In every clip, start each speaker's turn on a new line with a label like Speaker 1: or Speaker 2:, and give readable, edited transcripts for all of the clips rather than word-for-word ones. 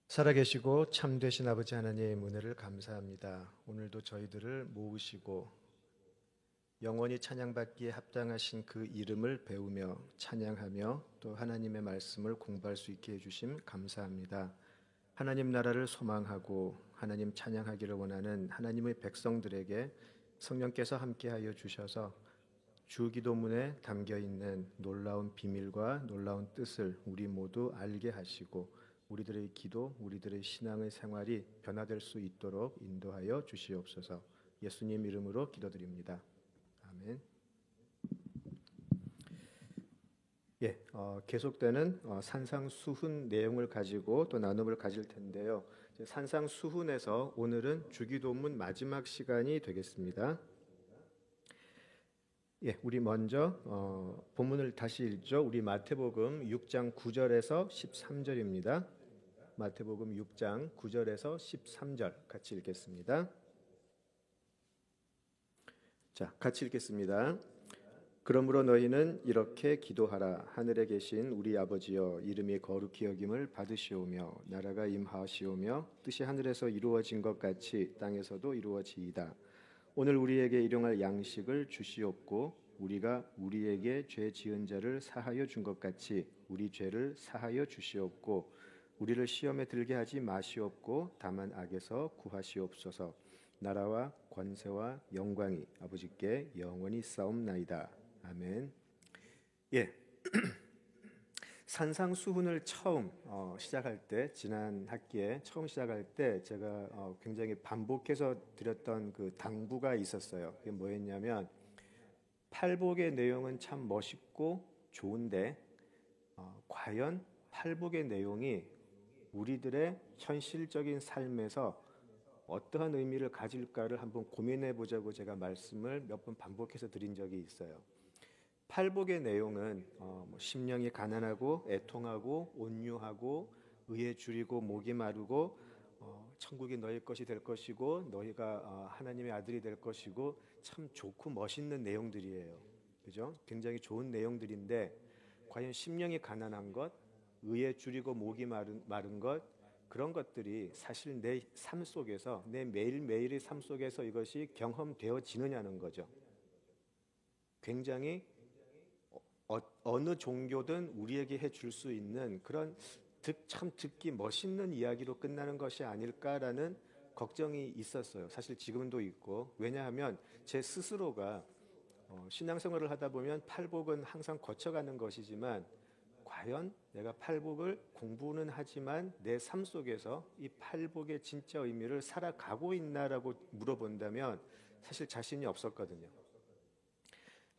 Speaker 1: 살아계시고 참되신 아버지 하나님의 은혜를 감사합니다. 오늘도 저희들을 모으시고 영원히 찬양받기에 합당하신 그 이름을 배우며 찬양하며 또 하나님의 말씀을 공부할 수 있게 해주심 감사합니다. 하나님 나라를 소망하고 하나님 찬양하기를 원하는 하나님의 백성들에게 성령께서 함께하여 주셔서 주기도문에 담겨있는 놀라운 비밀과 놀라운 뜻을 우리 모두 알게 하시고 우리들의 기도, 우리들의 신앙의 생활이 변화될 수 있도록 인도하여 주시옵소서. 예수님 이름으로 기도드립니다. 아멘. 계속되는 산상수훈 내용을 가지고 또 나눔을 가질 텐데요. 산상수훈에서 오늘은 주기도문 마지막 시간이 되겠습니다. 우리 먼저 본문을 다시 읽죠. 우리 마태복음 6장 9절에서 13절입니다. 마태복음 6장 9절에서 13절 같이 읽겠습니다. 자, 같이 읽겠습니다. 그러므로 너희는 이렇게 기도하라. 하늘에 계신 우리 아버지여, 이름이 거룩히 여김을 받으시오며 나라가 임하시오며 뜻이 하늘에서 이루어진 것 같이 땅에서도 이루어지이다. 오늘 우리에게 일용할 양식을 주시옵고 우리가 우리에게 죄 지은 자를 사하여 준 것 같이 우리 죄를 사하여 주시옵고 우리를 시험에 들게 하지 마시옵고 다만 악에서 구하시옵소서. 나라와 권세와 영광이 아버지께 영원히 싸움나이다. 아멘. 산상수훈을 처음 시작할 때, 지난 학기에 처음 시작할 때 제가 굉장히 반복해서 드렸던 그 당부가 있었어요. 그게 뭐였냐면, 팔복의 내용은 참 멋있고 좋은데 과연 팔복의 내용이 우리들의 현실적인 삶에서 어떠한 의미를 가질까를 한번 고민해 보자고 제가 말씀을 몇 번 반복해서 드린 적이 있어요. 팔복의 내용은 심령이 가난하고 애통하고 온유하고 의에 줄이고 목이 마르고 천국이 너희 것이 될 것이고 너희가 하나님의 아들이 될 것이고 참 좋고 멋있는 내용들이에요. 그죠? 굉장히 좋은 내용들인데 과연 심령이 가난한 것, 의에 줄이고 목이 마른 것, 그런 것들이 사실 내 삶 속에서, 내 매일매일의 삶 속에서 이것이 경험되어지느냐는 거죠. 굉장히 어느 종교든 우리에게 해줄 수 있는 그런 참 듣기 멋있는 이야기로 끝나는 것이 아닐까라는 걱정이 있었어요. 사실 지금도 있고. 왜냐하면 제 스스로가 신앙생활을 하다 보면 팔복은 항상 거쳐가는 것이지만 과연 내가 팔복을 공부는 하지만 내 삶 속에서 이 팔복의 진짜 의미를 살아가고 있나라고 물어본다면 사실 자신이 없었거든요.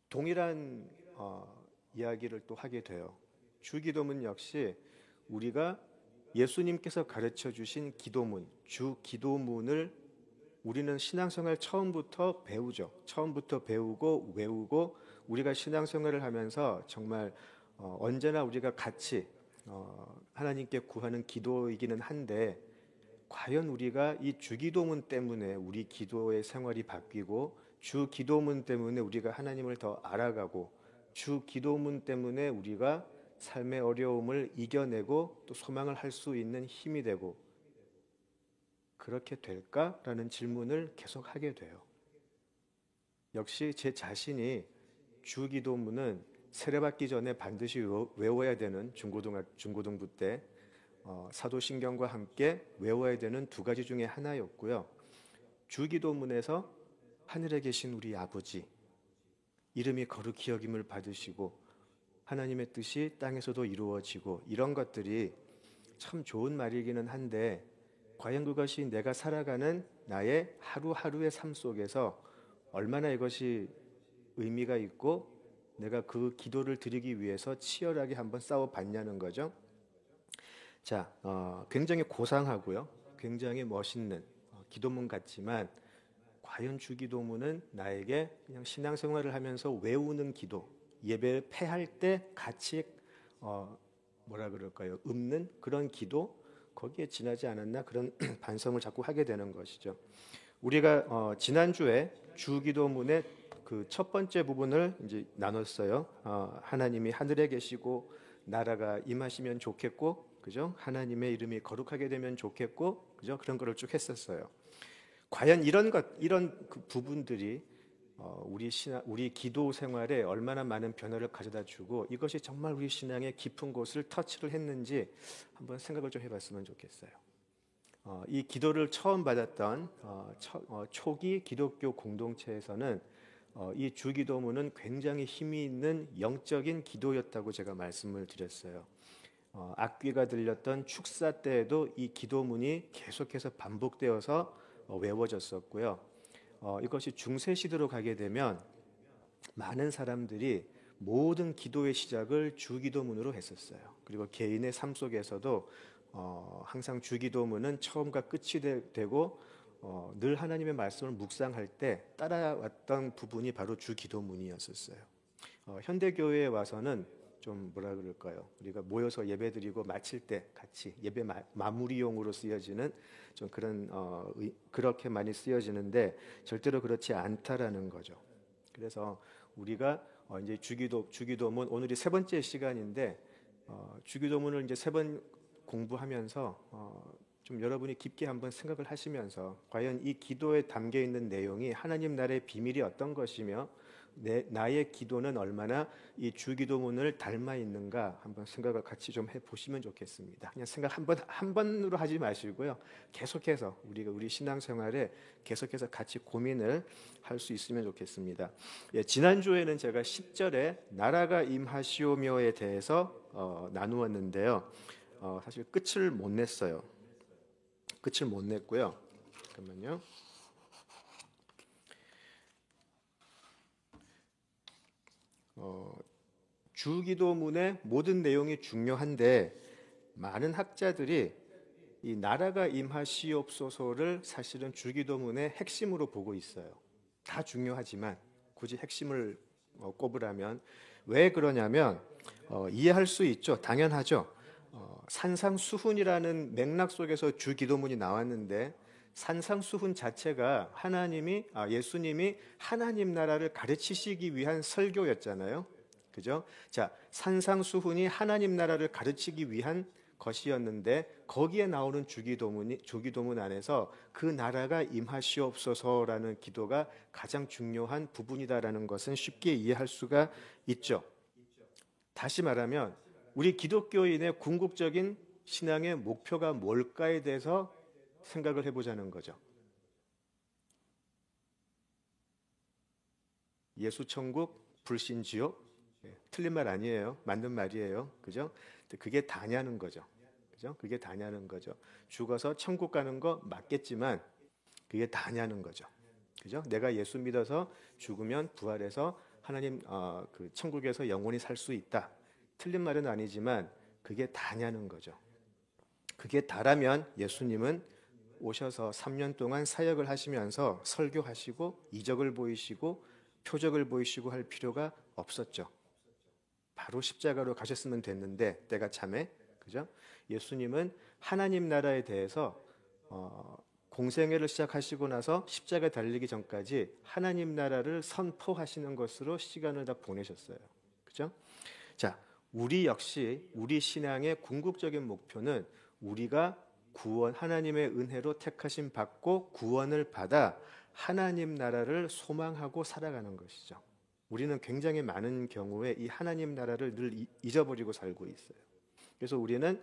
Speaker 1: 동일한 이야기를 또 하게 돼요. 주기도문 역시 우리가 예수님께서 가르쳐 주신 기도문, 주기도문을 우리는 신앙생활 처음부터 배우죠. 처음부터 배우고 외우고 우리가 신앙생활을 하면서 정말 언제나 우리가 같이 하나님께 구하는 기도이기는 한데 과연 우리가 이 주기도문 때문에 우리 기도의 생활이 바뀌고 주기도문 때문에 우리가 하나님을 더 알아가고 주기도문 때문에 우리가 삶의 어려움을 이겨내고 또 소망을 할 수 있는 힘이 되고 그렇게 될까라는 질문을 계속 하게 돼요. 역시 제 자신이 주기도문은 세례받기 전에 반드시 외워야 되는 중고등부 때 사도신경과 함께 외워야 되는 두 가지 중에 하나였고요. 주기도문에서 하늘에 계신 우리 아버지, 이름이 거룩히 여김을 받으시고 하나님의 뜻이 땅에서도 이루어지고 이런 것들이 참 좋은 말이기는 한데 과연 그것이 내가 살아가는 나의 하루하루의 삶 속에서 얼마나 이것이 의미가 있고 내가 그 기도를 드리기 위해서 치열하게 한번 싸워봤냐는 거죠. 자, 굉장히 고상하고요. 굉장히 멋있는 기도문 같지만 과연 주기도문은 나에게 그냥 신앙생활을 하면서 외우는 기도, 예배를 패할 때 같이 읊는 그런 기도, 거기에 지나지 않았나 그런 반성을 자꾸 하게 되는 것이죠. 우리가 지난주에 주기도문의 그 첫 번째 부분을 이제 나눴어요. 하나님이 하늘에 계시고 나라가 임하시면 좋겠고 그죠? 하나님의 이름이 거룩하게 되면 좋겠고, 그죠? 그런 거를 쭉 했었어요. 과연 이런 그 부분들이 우리 기도 생활에 얼마나 많은 변화를 가져다 주고 이것이 정말 우리 신앙의 깊은 곳을 터치를 했는지 한번 생각을 좀 해봤으면 좋겠어요. 이 기도를 처음 받았던 초기 기독교 공동체에서는 이 주기도문은 굉장히 힘이 있는 영적인 기도였다고 제가 말씀을 드렸어요. 악귀가 들렸던 축사 때에도 이 기도문이 계속해서 반복되어서 외워졌었고요. 이것이 중세 시대로 가게 되면 많은 사람들이 모든 기도의 시작을 주기도문으로 했었어요. 그리고 개인의 삶 속에서도 항상 주기도문은 처음과 끝이 되고 늘 하나님의 말씀을 묵상할 때 따라왔던 부분이 바로 주기도문이었었어요. 현대 교회에 와서는 좀 뭐라 그럴까요? 우리가 모여서 예배드리고 마칠 때 같이 예배 마무리용으로 쓰여지는 좀 그런 그렇게 많이 쓰여지는데 절대로 그렇지 않다라는 거죠. 그래서 우리가 이제 주기도문 오늘이 세 번째 시간인데 주기도문을 이제 세 번 공부하면서 좀 여러분이 깊게 한번 생각을 하시면서 과연 이 기도에 담겨 있는 내용이 하나님 나라의 비밀이 어떤 것이며 나의 기도는 얼마나 이 주기도문을 닮아 있는가 한번 생각을 같이 좀 해보시면 좋겠습니다. 그냥 생각 한 번으로 하지 마시고요. 계속해서 우리 신앙생활에 계속해서 같이 고민을 할 수 있으면 좋겠습니다. 지난주에는 제가 10절에 나라가 임하시오며에 대해서 나누었는데요. 사실 끝을 못 냈어요. 끝을 못 냈고요. 잠깐만요. 주기도문의 모든 내용이 중요한데 많은 학자들이 이 나라가 임하시옵소서를 사실은 주기도문의 핵심으로 보고 있어요. 다 중요하지만 굳이 핵심을 꼽으라면 왜 그러냐면 이해할 수 있죠. 당연하죠. 산상수훈이라는 맥락 속에서 주기도문이 나왔는데 산상수훈 자체가 예수님이 하나님 나라를 가르치시기 위한 설교였잖아요. 그죠? 자, 산상수훈이 하나님 나라를 가르치기 위한 것이었는데 거기에 나오는 주기도문 안에서 그 나라가 임하시옵소서라는 기도가 가장 중요한 부분이다라는 것은 쉽게 이해할 수가 있죠. 다시 말하면 우리 기독교인의 궁극적인 신앙의 목표가 뭘까에 대해서 생각을 해보자는 거죠. 예수 천국, 불신 지옥? 틀린 말 아니에요. 맞는 말이에요. 그죠? 그게 다냐는 거죠. 그죠? 그게 다냐는 거죠. 죽어서 천국 가는 거 맞겠지만 그게 다냐는 거죠. 그죠? 내가 예수 믿어서 죽으면 부활해서 하나님 그 천국에서 영원히 살 수 있다. 틀린 말은 아니지만 그게 다냐는 거죠. 그게 다라면 예수님은 오셔서 3년 동안 사역을 하시면서 설교하시고 이적을 보이시고 표적을 보이시고 할 필요가 없었죠. 바로 십자가로 가셨으면 됐는데 때가 참에 그죠? 예수님은 하나님 나라에 대해서 공생애를 시작하시고 나서 십자가에 달리기 전까지 하나님 나라를 선포하시는 것으로 시간을 다 보내셨어요. 그죠? 자, 우리 역시 우리 신앙의 궁극적인 목표는 우리가 하나님의 은혜로 택하심 받고 구원을 받아 하나님 나라를 소망하고 살아가는 것이죠. 우리는 굉장히 많은 경우에 이 하나님 나라를 늘 잊어버리고 살고 있어요. 그래서 우리는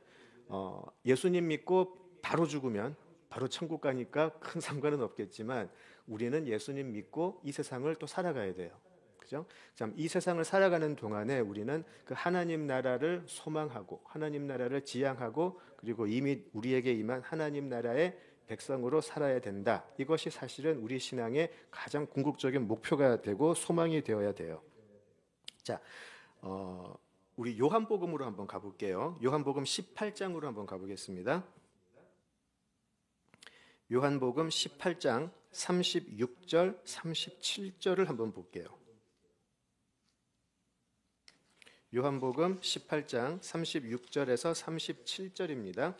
Speaker 1: 예수님 믿고 바로 죽으면 바로 천국 가니까 큰 상관은 없겠지만 우리는 예수님 믿고 이 세상을 또 살아가야 돼요. 그죠? 참, 이 세상을 살아가는 동안에 우리는 그 하나님 나라를 소망하고 하나님 나라를 지향하고 그리고 이미 우리에게 임한 하나님 나라의 백성으로 살아야 된다. 이것이 사실은 우리 신앙의 가장 궁극적인 목표가 되고 소망이 되어야 돼요. 자, 우리 요한복음으로 한번 가볼게요. 요한복음 18장으로 한번 가보겠습니다. 요한복음 18장 36절, 37절을 한번 볼게요. 요한복음 18장 36절에서 37절입니다.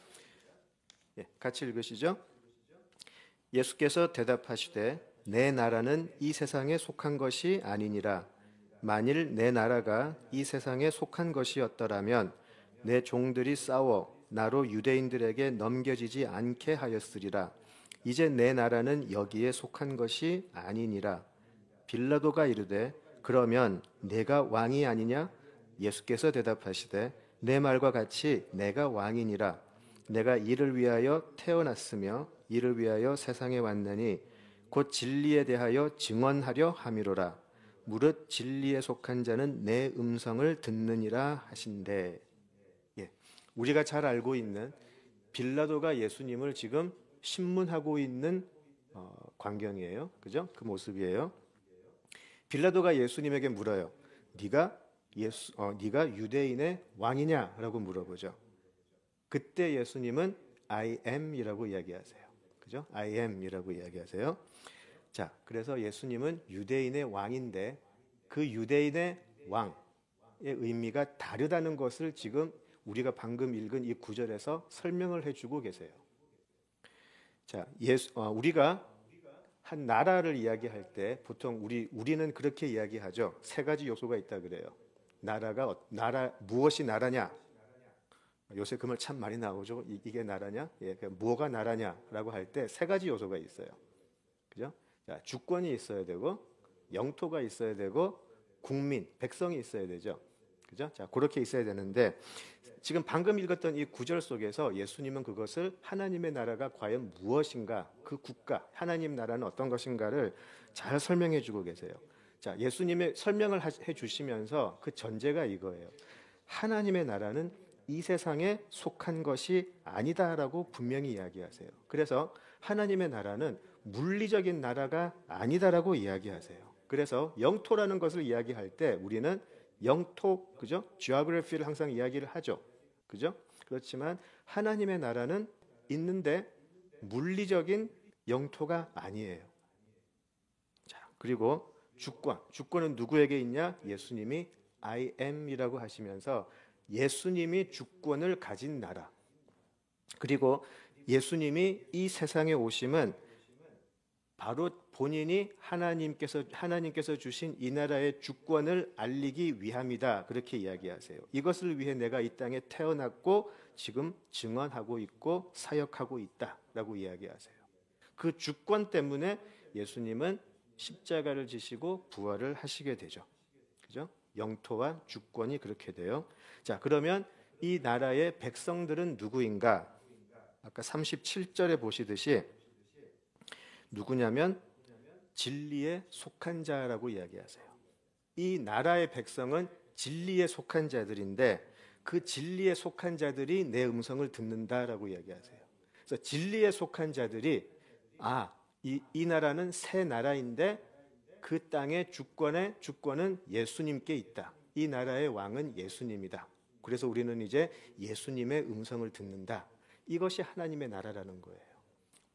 Speaker 1: 같이 읽으시죠. 예수께서 대답하시되 내 나라는 이 세상에 속한 것이 아니니라. 만일 내 나라가 이 세상에 속한 것이었더라면 내 종들이 싸워 나로 유대인들에게 넘겨지지 않게 하였으리라. 이제 내 나라는 여기에 속한 것이 아니니라. 빌라도가 이르되 그러면 내가 왕이 아니냐? 예수께서 대답하시되 내 말과 같이 내가 왕이니라. 내가 이를 위하여 태어났으며 이를 위하여 세상에 왔나니 곧 진리에 대하여 증언하려 함이로라. 무릇 진리에 속한 자는 내 음성을 듣느니라 하신대. 예, 우리가 잘 알고 있는 빌라도가 예수님을 지금 신문하고 있는 광경이에요. 그죠? 그 모습이에요. 빌라도가 예수님에게 물어요. 네가 유대인의 왕이냐라고 물어보죠. 그때 예수님은 I am이라고 이야기하세요. 그죠? I am이라고 이야기하세요. 자, 그래서 예수님은 유대인의 왕인데 그 유대인의 왕의 의미가 다르다는 것을 지금 우리가 방금 읽은 이 구절에서 설명을 해주고 계세요. 자, 우리가 한 나라를 이야기할 때 보통 우리는 그렇게 이야기하죠. 세 가지 요소가 있다 그래요. 무엇이 나라냐? 요새 그 말 참 많이 나오죠. 이게 나라냐? 예, 뭐가 나라냐라고 할 때 세 가지 요소가 있어요. 그죠? 자, 주권이 있어야 되고, 영토가 있어야 되고, 국민, 백성이 있어야 되죠. 그죠? 자, 그렇게 있어야 되는데, 지금 방금 읽었던 이 구절 속에서 예수님은 그것을 하나님의 나라가 과연 무엇인가, 그 국가, 하나님 나라는 어떤 것인가를 잘 설명해 주고 계세요. 자, 예수님의 설명을 해 주시면서 그 전제가 이거예요. 하나님의 나라는 이 세상에 속한 것이 아니다라고 분명히 이야기하세요. 그래서 하나님의 나라는 물리적인 나라가 아니다라고 이야기하세요. 그래서 영토라는 것을 이야기할 때 우리는 영토, 그죠? geography를 항상 이야기를 하죠. 그죠? 그렇지만 하나님의 나라는 있는데 물리적인 영토가 아니에요. 자, 그리고 주권은 누구에게 있냐? 예수님이 I am이라고 하시면서 예수님이 주권을 가진 나라. 그리고 예수님이 이 세상에 오심은 바로 본인이 하나님께서 주신 이 나라의 주권을 알리기 위함이다. 그렇게 이야기하세요. 이것을 위해 내가 이 땅에 태어났고 지금 증언하고 있고 사역하고 있다라고 이야기하세요. 그 주권 때문에 예수님은 십자가를 지시고 부활을 하시게 되죠. 그죠? 영토와 주권이 그렇게 돼요. 자, 그러면 이 나라의 백성들은 누구인가? 아까 37절에 보시듯이 누구냐면 진리에 속한 자라고 이야기하세요. 이 나라의 백성은 진리에 속한 자들인데 그 진리에 속한 자들이 내 음성을 듣는다라고 이야기하세요. 그래서 진리에 속한 자들이 이 나라는 새 나라인데 그 땅의 주권은 예수님께 있다. 이 나라의 왕은 예수님이다. 그래서 우리는 이제 예수님의 음성을 듣는다. 이것이 하나님의 나라라는 거예요.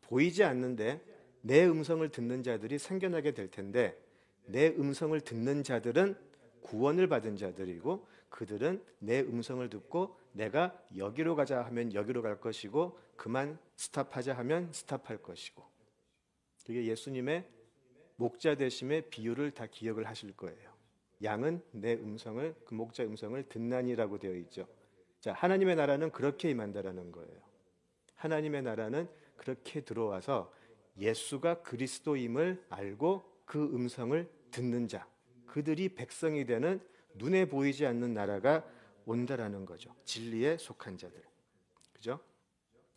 Speaker 1: 보이지 않는데 내 음성을 듣는 자들이 생겨나게 될 텐데 내 음성을 듣는 자들은 구원을 받은 자들이고 그들은 내 음성을 듣고 내가 여기로 가자 하면 여기로 갈 것이고 그만 스탑하자 하면 스탑할 것이고 그게 예수님의 목자 되심의 비유를 다 기억을 하실 거예요. 양은 내 음성을 그 목자 음성을 듣나니라고 되어 있죠. 자, 하나님의 나라는 그렇게 임한다라는 거예요. 하나님의 나라는 그렇게 들어와서 예수가 그리스도임을 알고 그 음성을 듣는 자, 그들이 백성이 되는 눈에 보이지 않는 나라가 온다라는 거죠. 진리에 속한 자들. 그죠?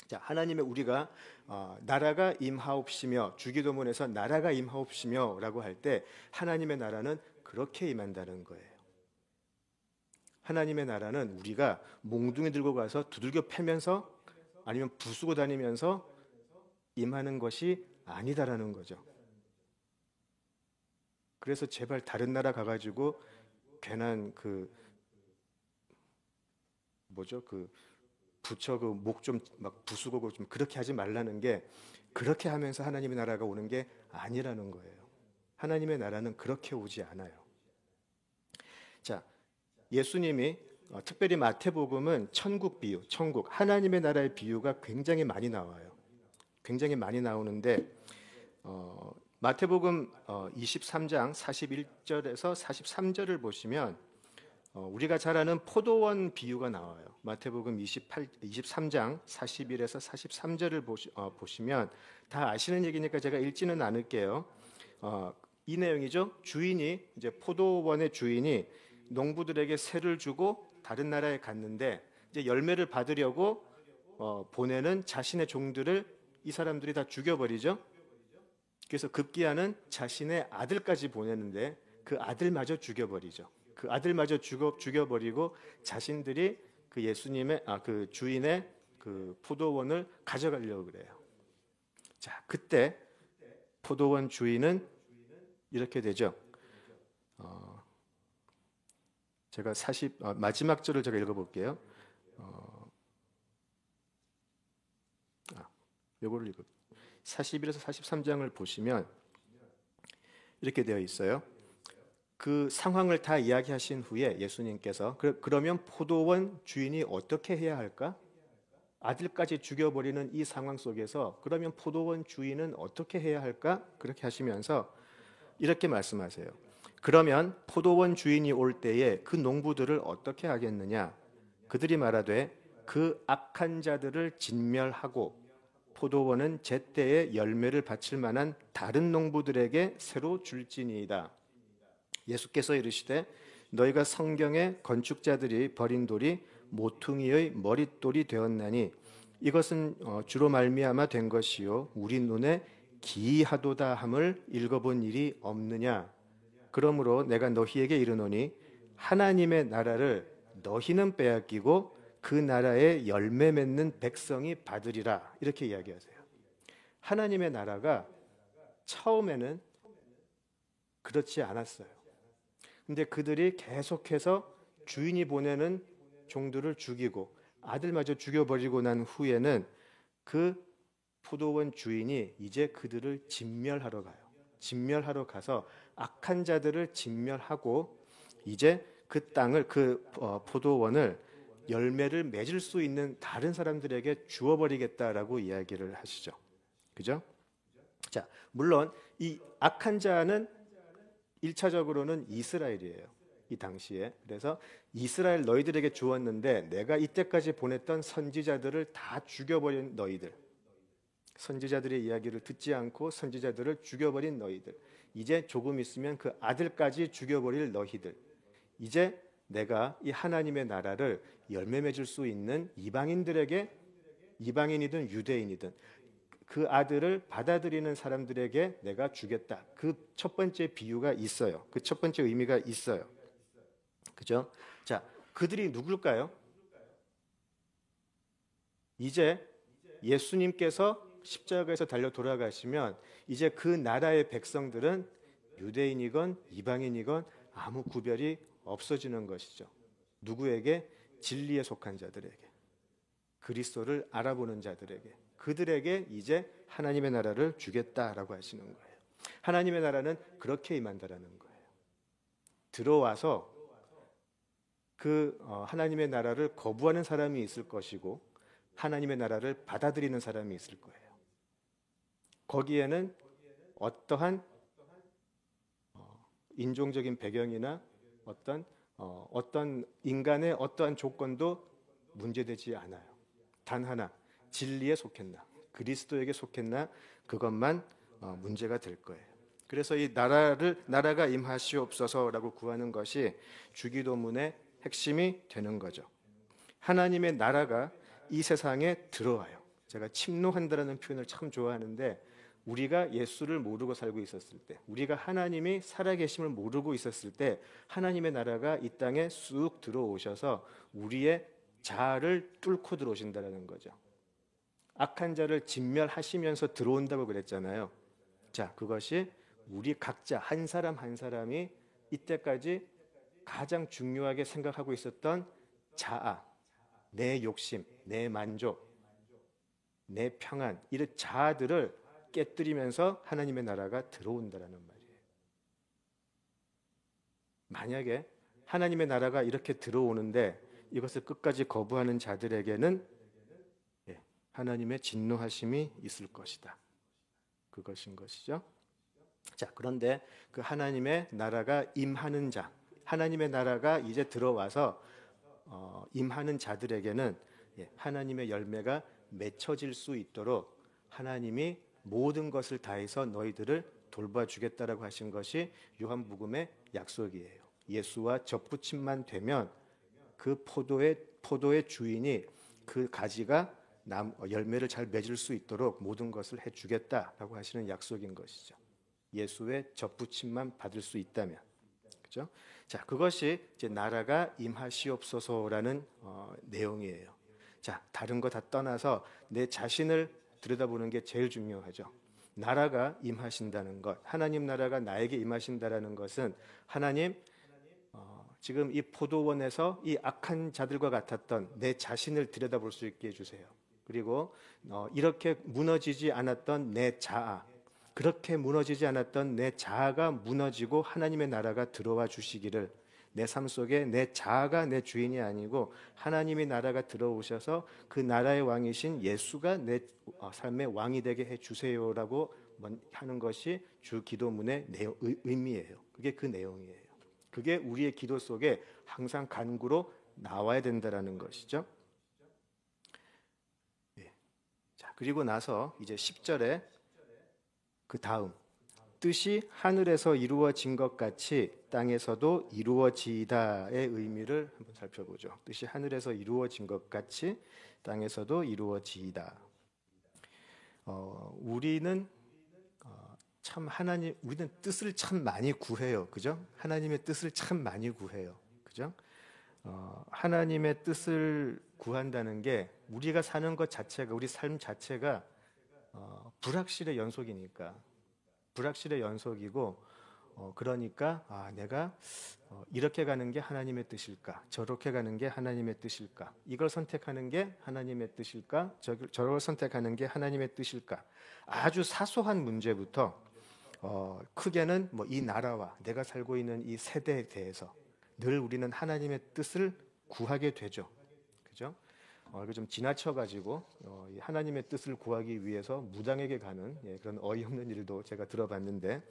Speaker 1: 자, 하나님의 우리가 나라가 임하옵시며 주기도문에서 나라가 임하옵시며라고 할 때 하나님의 나라는 그렇게 임한다는 거예요. 하나님의 나라는 우리가 몽둥이 들고 가서 두들겨 패면서 아니면 부수고 다니면서 임하는 것이 아니다라는 거죠. 그래서 제발 다른 나라 가가지고 괜한 부처 목 좀 막 부수고 좀 그렇게 하지 말라는 게 그렇게 하면서 하나님의 나라가 오는 게 아니라는 거예요. 하나님의 나라는 그렇게 오지 않아요. 자, 예수님이 특별히 마태복음은 천국 비유, 하나님의 나라의 비유가 굉장히 많이 나와요. 굉장히 많이 나오는데 마태복음 23장 41절에서 43절을 보시면 우리가 잘 아는 포도원 비유가 나와요. 마태복음 23장 41에서 43절을 보시면 다 아시는 얘기니까 제가 읽지는 않을게요. 이 내용이죠. 이제 포도원의 주인이 농부들에게 세를 주고 다른 나라에 갔는데 이제 열매를 받으려고 보내는 자신의 종들을 이 사람들이 다 죽여버리죠. 그래서 급기야는 자신의 아들까지 보내는데 그 아들마저 죽여버리죠. 그 아들마저 죽여버리고 자신들이 그 주인의 그 포도원을 가져가려고 그래요. 자, 그때 포도원 주인은 이렇게 되죠. 제가 마지막 절을 제가 읽어볼게요. 요거를 41에서 43장을 보시면 이렇게 되어 있어요. 그 상황을 다 이야기하신 후에 예수님께서 그러면 포도원 주인이 어떻게 해야 할까? 아들까지 죽여버리는 이 상황 속에서 그러면 포도원 주인은 어떻게 해야 할까? 그렇게 하시면서 이렇게 말씀하세요. 그러면 포도원 주인이 올 때에 그 농부들을 어떻게 하겠느냐? 그들이 말하되 그 악한 자들을 진멸하고 포도원은 제때에 열매를 바칠 만한 다른 농부들에게 새로 줄지니이다. 예수께서 이르시되 너희가 성경에 건축자들이 버린 돌이 모퉁이의 머릿돌이 되었나니 이것은 주로 말미암아 된 것이요 우리 눈에 기이하도다 함을 읽어본 일이 없느냐. 그러므로 내가 너희에게 이르노니 하나님의 나라를 너희는 빼앗기고 그 나라에 열매 맺는 백성이 받으리라. 이렇게 이야기하세요. 하나님의 나라가 처음에는 그렇지 않았어요. 근데 그들이 계속해서 주인이 보내는 종들을 죽이고 아들마저 죽여버리고 난 후에는 그 포도원 주인이 이제 그들을 진멸하러 가요. 진멸하러 가서 악한 자들을 진멸하고 이제 그 땅을 포도원을 열매를 맺을 수 있는 다른 사람들에게 주어버리겠다라고 이야기를 하시죠. 그죠? 자, 물론 이 악한 자는 1차적으로는 이스라엘이에요. 이 당시에. 그래서 이스라엘 너희들에게 주었는데 내가 이때까지 보냈던 선지자들을 다 죽여버린 너희들. 선지자들의 이야기를 듣지 않고 선지자들을 죽여버린 너희들. 이제 조금 있으면 그 아들까지 죽여버릴 너희들. 이제 내가 이 하나님의 나라를 열매 맺을 수 있는 이방인들에게, 이방인이든 유대인이든 그 아들을 받아들이는 사람들에게 내가 주겠다. 그 첫 번째 비유가 있어요. 그 첫 번째 의미가 있어요. 그죠? 자, 그들이 누굴까요? 이제 예수님께서 십자가에서 달려 돌아가시면 이제 그 나라의 백성들은 유대인이건 이방인이건 아무 구별이 없어지는 것이죠. 누구에게? 진리에 속한 자들에게, 그리스도를 알아보는 자들에게, 그들에게 이제 하나님의 나라를 주겠다라고 하시는 거예요. 하나님의 나라는 그렇게 임한다라는 거예요. 들어와서 하나님의 나라를 거부하는 사람이 있을 것이고 하나님의 나라를 받아들이는 사람이 있을 거예요. 거기에는 어떠한 인종적인 배경이나 어떤 인간의 어떠한 조건도 문제되지 않아요. 단 하나, 진리에 속했나, 그리스도에게 속했나, 그것만 문제가 될 거예요. 그래서 이 나라가 임하시옵소서라고 구하는 것이 주기도문의 핵심이 되는 거죠. 하나님의 나라가 이 세상에 들어와요. 제가 침노한다라는 표현을 참 좋아하는데, 우리가 예수를 모르고 살고 있었을 때, 우리가 하나님이 살아계심을 모르고 있었을 때 하나님의 나라가 이 땅에 쑥 들어오셔서 우리의 자아를 뚫고 들어오신다는 거죠. 악한 자를 진멸하시면서 들어온다고 그랬잖아요. 자, 그것이 우리 각자 한 사람 한 사람이 이때까지 가장 중요하게 생각하고 있었던 자아, 내 욕심, 내 만족, 내 평안, 이런 자아들을 깨뜨리면서 하나님의 나라가 들어온다라는 말이에요. 만약에 하나님의 나라가 이렇게 들어오는데 이것을 끝까지 거부하는 자들에게는 하나님의 진노하심이 있을 것이다. 그것인 것이죠. 자, 그런데 그 하나님의 나라가 임하는 자, 하나님의 나라가 이제 들어와서 임하는 자들에게는 하나님의 열매가 맺혀질 수 있도록 하나님이 모든 것을 다해서 너희들을 돌봐주겠다라고 하신 것이 요한복음의 약속이에요. 예수와 접붙임만 되면 그 포도의 주인이 그 가지가 열매를 잘 맺을 수 있도록 모든 것을 해주겠다라고 하시는 약속인 것이죠. 예수의 접붙임만 받을 수 있다면, 그죠? 자, 그것이 이제 나라가 임하시옵소서라는 내용이에요. 자, 다른 거 다 떠나서 내 자신을 들여다보는 게 제일 중요하죠. 나라가 임하신다는 것, 하나님 나라가 나에게 임하신다라는 것은 하나님 지금 이 포도원에서 이 악한 자들과 같았던 내 자신을 들여다볼 수 있게 해주세요. 그리고 이렇게 무너지지 않았던 내 자아, 그렇게 무너지지 않았던 내 자아가 무너지고 하나님의 나라가 들어와 주시기를, 내 삶 속에 내 자아가 내 주인이 아니고 하나님의 나라가 들어오셔서 그 나라의 왕이신 예수가 내 삶의 왕이 되게 해주세요라고 하는 것이 주 기도문의 의미예요. 그게 그 내용이에요. 그게 우리의 기도 속에 항상 간구로 나와야 된다라는 것이죠. 예. 자, 그리고 나서 이제 10절에 그 다음, 뜻이 하늘에서 이루어진 것 같이 땅에서도 이루어지이다의 의미를 한번 살펴보죠. 뜻이 하늘에서 이루어진 것 같이 땅에서도 이루어지이다. 우리는 우리는 뜻을 참 많이 구해요. 그죠? 하나님의 뜻을 참 많이 구해요. 그죠? 하나님의 뜻을 구한다는 게 우리가 사는 것 자체가, 우리 삶 자체가 불확실의 연속이니까, 불확실의 연속이고, 그러니까 내가 이렇게 가는 게 하나님의 뜻일까, 저렇게 가는 게 하나님의 뜻일까, 이걸 선택하는 게 하나님의 뜻일까, 저걸 선택하는 게 하나님의 뜻일까, 아주 사소한 문제부터 크게는 뭐 이 나라와 내가 살고 있는 이 세대에 대해서 늘 우리는 하나님의 뜻을 구하게 되죠. 그죠? 이거 좀 지나쳐가지고 하나님의 뜻을 구하기 위해서 무당에게 가는 그런 어이없는 일도 제가 들어봤는데,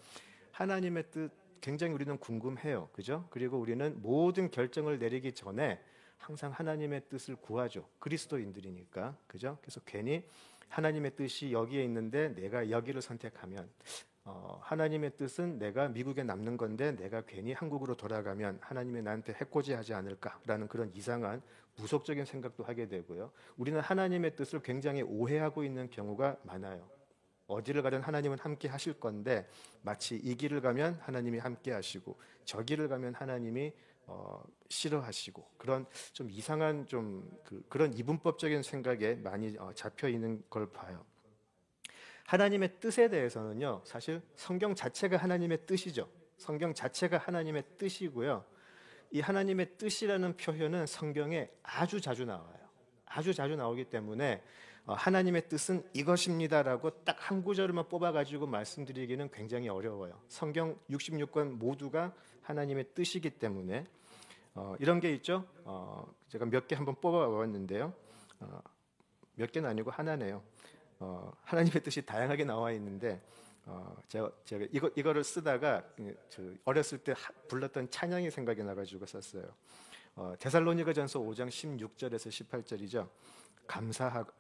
Speaker 1: 하나님의 뜻 굉장히 우리는 궁금해요. 그죠? 그리고 우리는 모든 결정을 내리기 전에 항상 하나님의 뜻을 구하죠. 그리스도인들이니까. 그죠? 그래서 괜히 하나님의 뜻이 여기에 있는데 내가 여기를 선택하면, 하나님의 뜻은 내가 미국에 남는 건데 내가 괜히 한국으로 돌아가면 하나님이 나한테 해코지하지 않을까라는 그런 이상한 무속적인 생각도 하게 되고요. 우리는 하나님의 뜻을 굉장히 오해하고 있는 경우가 많아요. 어디를 가든 하나님은 함께 하실 건데 마치 이 길을 가면 하나님이 함께 하시고 저 길을 가면 하나님이 싫어하시고, 그런 좀 이상한 그런 이분법적인 생각에 많이 잡혀 있는 걸 봐요. 하나님의 뜻에 대해서는요, 사실 성경 자체가 하나님의 뜻이죠. 성경 자체가 하나님의 뜻이고요. 이 하나님의 뜻이라는 표현은 성경에 아주 자주 나와요. 아주 자주 나오기 때문에 하나님의 뜻은 이것입니다라고 딱 한 구절만 뽑아가지고 말씀드리기는 굉장히 어려워요. 성경 66권 모두가 하나님의 뜻이기 때문에 이런 게 있죠. 제가 몇 개 한번 뽑아봤는데요. 몇 개는 아니고 하나네요. 하나님의 뜻이 다양하게 나와 있는데 제가 이거를 쓰다가 어렸을 때 불렀던 찬양이 생각이 나가지고 썼어요. 데살로니가전서 5장 16절에서 18절이죠.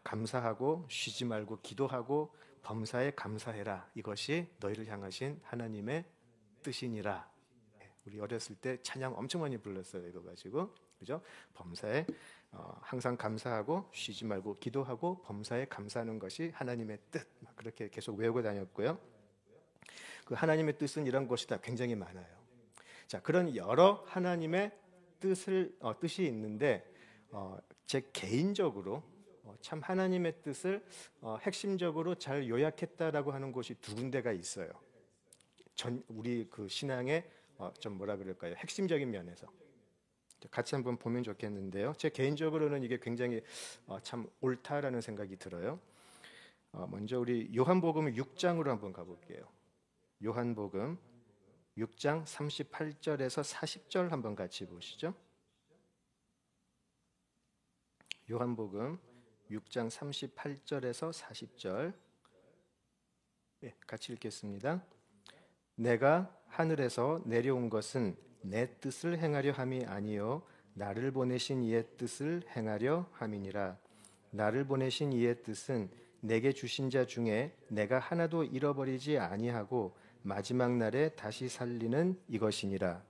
Speaker 1: 감사하고 쉬지 말고 기도하고 범사에 감사해라. 이것이 너희를 향하신 하나님의 뜻이니라. 우리 어렸을 때 찬양 엄청 많이 불렀어요. 이거 가지고. 그죠? 범사에 항상 감사하고 쉬지 말고 기도하고 범사에 감사하는 것이 하나님의 뜻. 그렇게 계속 외우고 다녔고요. 그 하나님의 뜻은 이런 것이다. 굉장히 많아요. 자, 그런 여러 하나님의 뜻이 있는데 제 개인적으로 참 하나님의 뜻을 핵심적으로 잘 요약했다라고 하는 곳이 두 군데가 있어요. 우리 그 신앙의 좀 뭐라 그럴까요? 핵심적인 면에서 같이 한번 보면 좋겠는데요. 제 개인적으로는 이게 굉장히 참 옳다라는 생각이 들어요. 먼저 우리 요한복음 6장으로 한번 가볼게요. 요한복음 6장 38절에서 40절 한번 같이 보시죠. 요한복음 6장 38절에서 40절 같이 읽겠습니다. 내가 하늘에서 내려온 것은 내 뜻을 행하려 함이 아니요 나를 보내신 이의 뜻을 행하려 함이니라. 나를 보내신 이의 뜻은 내게 주신 자 중에 내가 하나도 잃어버리지 아니하고 마지막 날에 다시 살리는 이것이니라.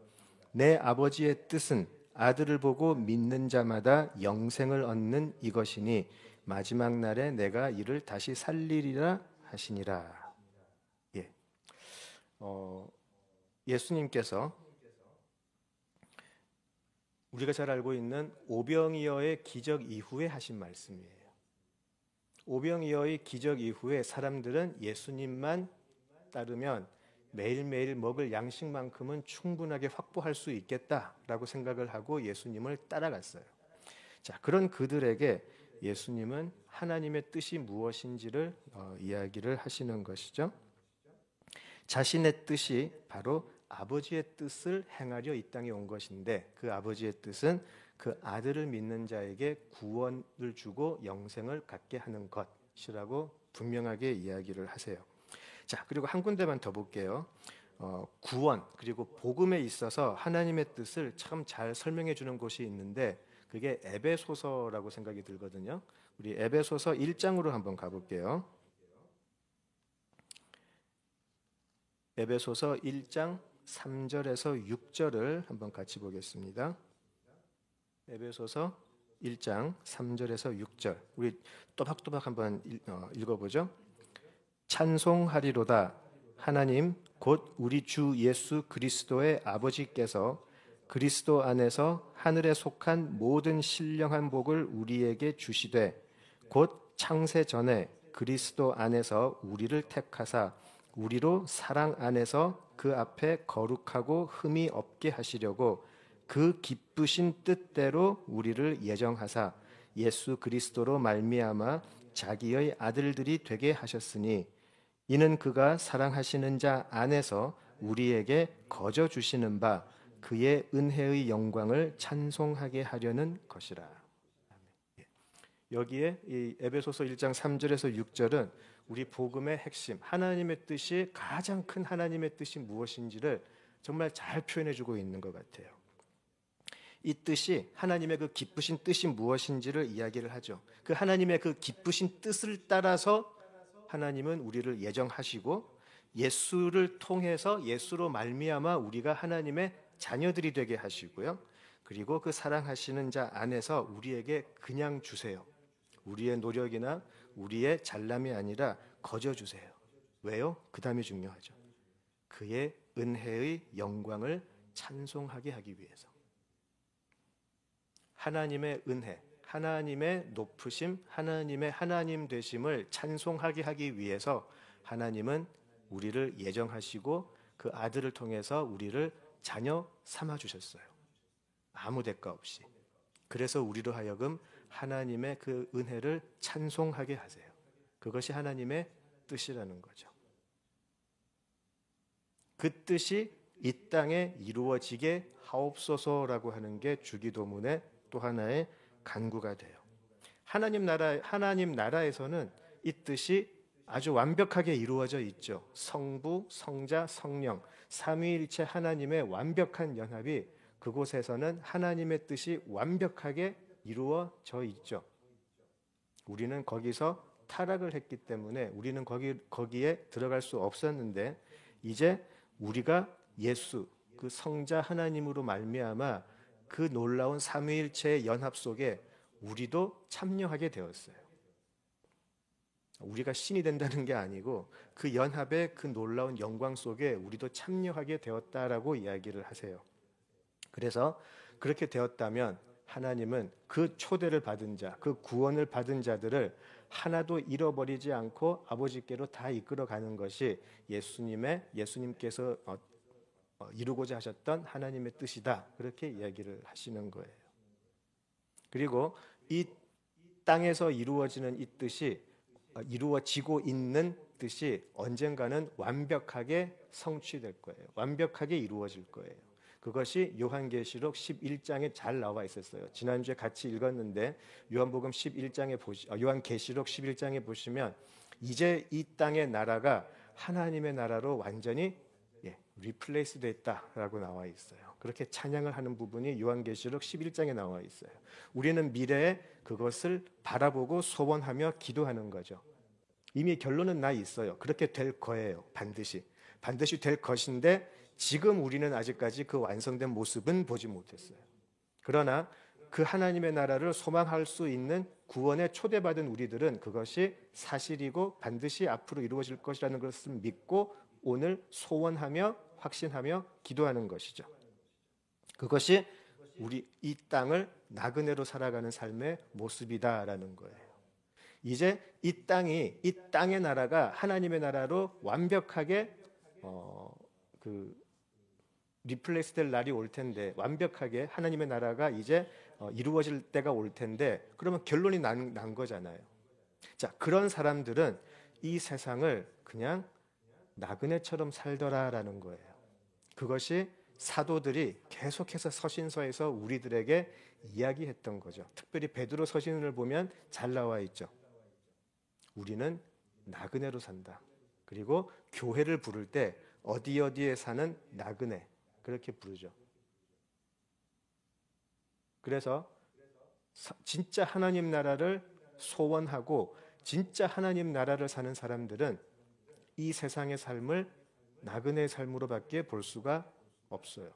Speaker 1: 내 아버지의 뜻은 아들을 보고 믿는 자마다 영생을 얻는 이것이니 마지막 날에 내가 이를 다시 살리리라 하시니라. 예. 예수님께서 우리가 잘 알고 있는 오병이어의 기적 이후에 하신 말씀이에요. 오병이어의 기적 이후에 사람들은 예수님만 따르면 매일매일 먹을 양식만큼은 충분하게 확보할 수 있겠다라고 생각을 하고 예수님을 따라갔어요. 자, 그런 그들에게 예수님은 하나님의 뜻이 무엇인지를 이야기를 하시는 것이죠. 자신의 뜻이 바로 아버지의 뜻을 행하려 이 땅에 온 것인데 그 아버지의 뜻은 그 아들을 믿는 자에게 구원을 주고 영생을 갖게 하는 것이라고 분명하게 이야기를 하세요. 자, 그리고 한 군데만 더 볼게요. 구원 그리고 복음에 있어서 하나님의 뜻을 참 잘 설명해 주는 곳이 있는데 그게 에베소서라고 생각이 들거든요. 우리 에베소서 1장으로 한번 가볼게요. 에베소서 1장 3절에서 6절을 한번 같이 보겠습니다. 에베소서 1장 3절에서 6절 우리 또박또박 한번 읽어보죠. 찬송하리로다. 하나님 곧 우리 주 예수 그리스도의 아버지께서 그리스도 안에서 하늘에 속한 모든 신령한 복을 우리에게 주시되 곧 창세 전에 그리스도 안에서 우리를 택하사 우리로 사랑 안에서 그 앞에 거룩하고 흠이 없게 하시려고 그 기쁘신 뜻대로 우리를 예정하사 예수 그리스도로 말미암아 자기의 아들들이 되게 하셨으니 이는 그가 사랑하시는 자 안에서 우리에게 거저 주시는 바 그의 은혜의 영광을 찬송하게 하려는 것이라. 여기에 이 에베소서 1장 3절에서 6절은 우리 복음의 핵심, 하나님의 뜻이 가장 큰 하나님의 뜻이 무엇인지를 정말 잘 표현해주고 있는 것 같아요. 이 뜻이 하나님의 그 기쁘신 뜻이 무엇인지를 이야기를 하죠. 그 하나님의 그 기쁘신 뜻을 따라서 하나님은 우리를 예정하시고 예수를 통해서 예수로 말미암아 우리가 하나님의 자녀들이 되게 하시고요. 그리고 그 사랑하시는 자 안에서 우리에게 그냥 주세요. 우리의 노력이나 우리의 잘남이 아니라 거저 주세요. 왜요? 그 다음이 중요하죠. 그의 은혜의 영광을 찬송하게 하기 위해서. 하나님의 은혜, 하나님의 높으심, 하나님의 하나님 되심을 찬송하게 하기 위해서 하나님은 우리를 예정하시고 그 아들을 통해서 우리를 자녀 삼아 주셨어요. 아무 대가 없이. 그래서 우리로 하여금 하나님의 그 은혜를 찬송하게 하세요. 그것이 하나님의 뜻이라는 거죠. 그 뜻이 이 땅에 이루어지게 하옵소서라고 하는 게 주기도문의 또 하나의 간구가 돼요. 하나님 나라에서는 이 뜻이 아주 완벽하게 이루어져 있죠. 성부, 성자, 성령, 삼위일체 하나님의 완벽한 연합이 그곳에서는 하나님의 뜻이 완벽하게 이루어져 있죠. 우리는 거기서 타락을 했기 때문에 우리는 거기에 들어갈 수 없었는데 이제 우리가 예수, 그 성자 하나님으로 말미암아 그 놀라운 삼위일체의 연합 속에 우리도 참여하게 되었어요. 우리가 신이 된다는 게 아니고 그 연합의 그 놀라운 영광 속에 우리도 참여하게 되었다라고 이야기를 하세요. 그래서 그렇게 되었다면 하나님은 그 초대를 받은 자, 그 구원을 받은 자들을 하나도 잃어버리지 않고 아버지께로 다 이끌어가는 것이 예수님께서 이루고자 하셨던 하나님의 뜻이다. 그렇게 이야기를 하시는 거예요. 그리고 이 땅에서 이루어지는 이 뜻이 이루어지고 있는 뜻이 언젠가는 완벽하게 성취될 거예요. 완벽하게 이루어질 거예요. 그것이 요한계시록 11장에 잘 나와 있었어요. 지난주에 같이 읽었는데 요한계시록 11장에 보시면 이제 이 땅의 나라가 하나님의 나라로 완전히 리플레이스 됐다라고 나와 있어요. 그렇게 찬양을 하는 부분이 요한계시록 11장에 나와 있어요. 우리는 미래에 그것을 바라보고 소원하며 기도하는 거죠. 이미 결론은 나 있어요. 그렇게 될 거예요. 반드시 될 것인데 지금 우리는 아직까지 그 완성된 모습은 보지 못했어요. 그러나 그 하나님의 나라를 소망할 수 있는 구원에 초대받은 우리들은 그것이 사실이고 반드시 앞으로 이루어질 것이라는 것을 믿고 오늘 소원하며 확신하며 기도하는 것이죠. 그것이 우리 이 땅을 나그네로 살아가는 삶의 모습이다라는 거예요. 이제 이 땅의 나라가 하나님의 나라로 완벽하게 리플레이스 될 날이 올 텐데, 완벽하게 하나님의 나라가 이제 이루어질 때가 올 텐데, 그러면 결론이 난 거잖아요. 자, 그런 사람들은 이 세상을 그냥 나그네처럼 살더라라는 거예요. 그것이 사도들이 계속해서 서신서에서 우리들에게 이야기했던 거죠. 특별히 베드로 서신을 보면 잘 나와 있죠. 우리는 나그네로 산다. 그리고 교회를 부를 때 어디에 사는 나그네, 그렇게 부르죠. 그래서 진짜 하나님 나라를 소원하고 진짜 하나님 나라를 사는 사람들은 이 세상의 삶을 나그네의 삶으로밖에 볼 수가 없어요.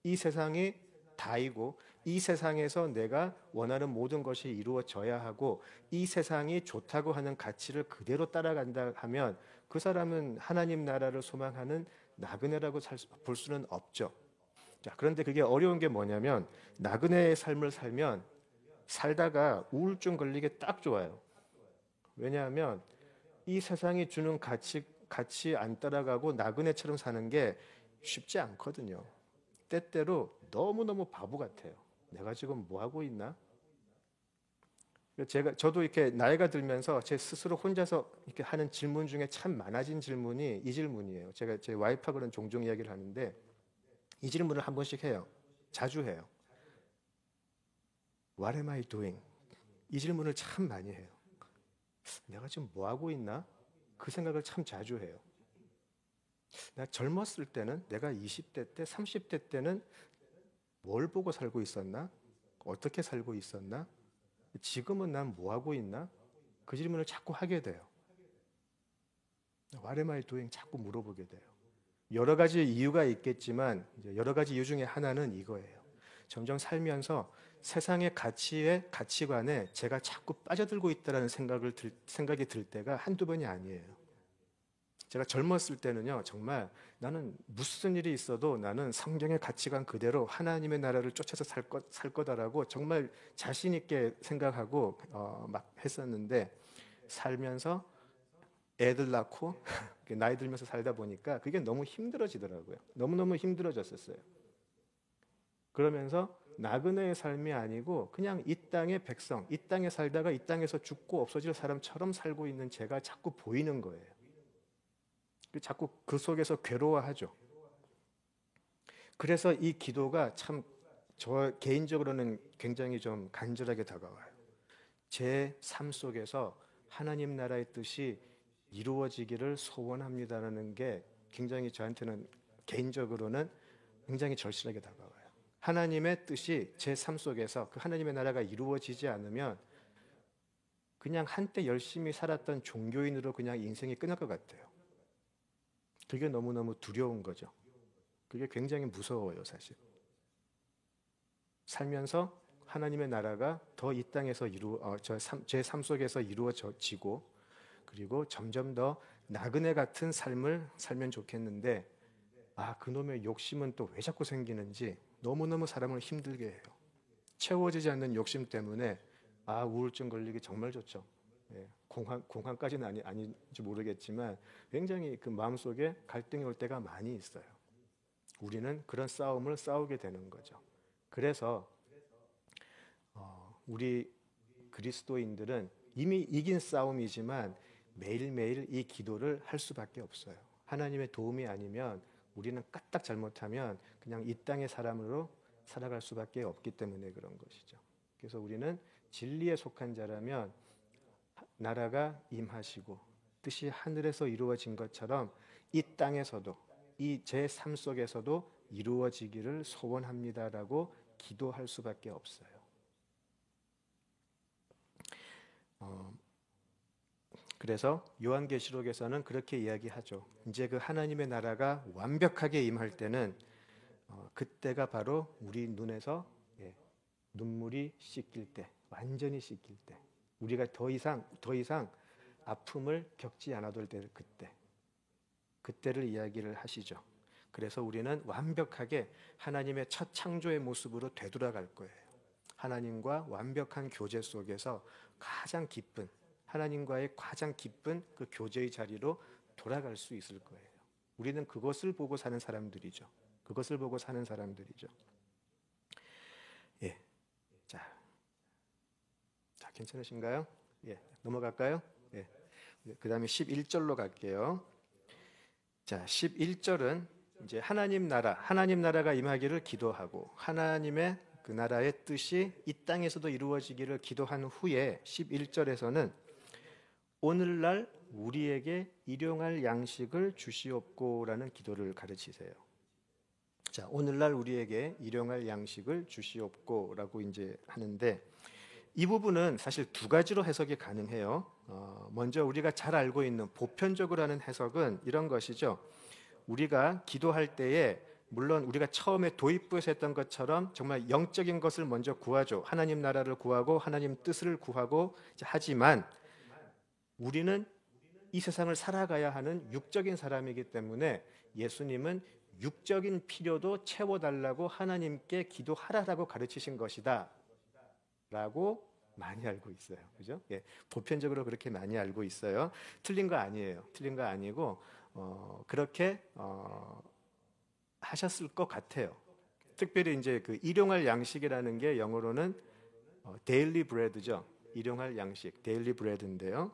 Speaker 1: 이 세상이 다이고 이 세상에서 내가 원하는 모든 것이 이루어져야 하고 이 세상이 좋다고 하는 가치를 그대로 따라간다 하면 그 사람은 하나님 나라를 소망하는 나그네라고 볼 수는 없죠. 자, 그런데 그게 어려운 게 뭐냐면 나그네의 삶을 살다가 우울증 걸리게 딱 좋아요. 왜냐하면 이 세상이 주는 가치 안 따라가고 나그네처럼 사는 게 쉽지 않거든요. 때때로 너무너무 바보 같아요. 내가 지금 뭐 하고 있나? 저도 이렇게 나이가 들면서 제 스스로 혼자서 이렇게 하는 질문 중에 참 많아진 질문이 이 질문이에요. 제가 제 와이프하고는 종종 이야기를 하는데 이 질문을 한 번씩 해요. 자주 해요. What am I doing? 이 질문을 참 많이 해요. 내가 지금 뭐 하고 있나? 그 생각을 참 자주 해요. 내가 젊었을 때는, 내가 20대 때, 30대 때는 뭘 보고 살고 있었나? 어떻게 살고 있었나? 지금은 난 뭐 하고 있나? 그 질문을 자꾸 하게 돼요. What am I doing? 자꾸 물어보게 돼요. 여러 가지 이유가 있겠지만 여러 가지 이유 중에 하나는 이거예요. 점점 살면서 세상의 가치관에 제가 자꾸 빠져들고 있다는 생각이 들 때가 한두 번이 아니에요. 제가 젊었을 때는요, 정말 나는 무슨 일이 있어도 나는 성경의 가치관 그대로 하나님의 나라를 쫓아서 살 거다라고 정말 자신 있게 생각하고 막 했었는데 살면서 애들 낳고 나이 들면서 살다 보니까 그게 너무 힘들어지더라고요. 너무너무 힘들어졌었어요. 그러면서 나그네의 삶이 아니고 그냥 이 땅의 백성, 이 땅에 살다가 이 땅에서 죽고 없어질 사람처럼 살고 있는 제가 자꾸 보이는 거예요. 자꾸 그 속에서 괴로워하죠. 그래서 이 기도가 참 저 개인적으로는 굉장히 좀 간절하게 다가와요. 제 삶 속에서 하나님 나라의 뜻이 이루어지기를 소원합니다라는 게 굉장히 저한테는 개인적으로는 굉장히 절실하게 다가와요. 하나님의 뜻이 제 삶 속에서 그 하나님의 나라가 이루어지지 않으면 그냥 한때 열심히 살았던 종교인으로 그냥 인생이 끝날 것 같아요. 그게 너무너무 두려운 거죠. 그게 굉장히 무서워요, 사실. 살면서 하나님의 나라가 더 이 땅에서 제 삶 속에서 이루어지고 그리고 점점 더 나그네 같은 삶을 살면 좋겠는데 그놈의 욕심은 또 왜 자꾸 생기는지 너무너무 사람을 힘들게 해요. 채워지지 않는 욕심 때문에 우울증 걸리기 정말 좋죠. 예, 공황까지는 아닌지 모르겠지만 굉장히 그 마음속에 갈등이 올 때가 많이 있어요. 우리는 그런 싸움을 싸우게 되는 거죠. 그래서 우리 그리스도인들은 이미 이긴 싸움이지만 매일매일 이 기도를 할 수밖에 없어요. 하나님의 도움이 아니면 우리는 까딱 잘못하면 그냥 이 땅의 사람으로 살아갈 수밖에 없기 때문에 그런 것이죠. 그래서 우리는 진리에 속한 자라면 나라가 임하시고 뜻이 하늘에서 이루어진 것처럼 이 땅에서도 이 제 삶 속에서도 이루어지기를 소원합니다라고 기도할 수밖에 없어요. 그래서 요한계시록에서는 그렇게 이야기하죠. 이제 그 하나님의 나라가 완벽하게 임할 때는 그때가 바로 우리 눈에서 눈물이 씻길 때, 완전히 씻길 때, 우리가 더 이상 아픔을 겪지 않아도 될 그때를 이야기를 하시죠. 그래서 우리는 완벽하게 하나님의 첫 창조의 모습으로 되돌아갈 거예요. 하나님과 완벽한 교제 속에서 가장 기쁜, 하나님과의 가장 기쁜 그 교제의 자리로 돌아갈 수 있을 거예요. 우리는 그것을 보고 사는 사람들이죠. 그것을 보고 사는 사람들이죠. 예. 자, 괜찮으신가요? 예. 넘어갈까요? 예. 그 다음에 11절로 갈게요. 자, 11절은 이제 하나님 나라가 임하기를 기도하고 하나님의 그 나라의 뜻이 이 땅에서도 이루어지기를 기도한 후에 11절에서는 오늘날 우리에게 일용할 양식을 주시옵고라는 기도를 가르치세요. 자, 오늘날 우리에게 일용할 양식을 주시옵고라고 이제 하는데 이 부분은 사실 두 가지로 해석이 가능해요. 먼저 우리가 잘 알고 있는 보편적으로 하는 해석은 이런 것이죠. 우리가 기도할 때에 물론 우리가 처음에 도입부에서 했던 것처럼 정말 영적인 것을 먼저 구하죠. 하나님 나라를 구하고 하나님 뜻을 구하고 하지만 우리는 이 세상을 살아가야 하는 육적인 사람이기 때문에 예수님은 육적인 필요도 채워달라고 하나님께 기도하라라고 가르치신 것이다 라고 많이 알고 있어요. 그죠? 예, 보편적으로 그렇게 많이 알고 있어요. 틀린 거 아니에요. 틀린 거 아니고 그렇게 하셨을 것 같아요. 특별히 이제 그 일용할 양식이라는 게 영어로는 daily bread죠. 일용할 양식, daily bread인데요.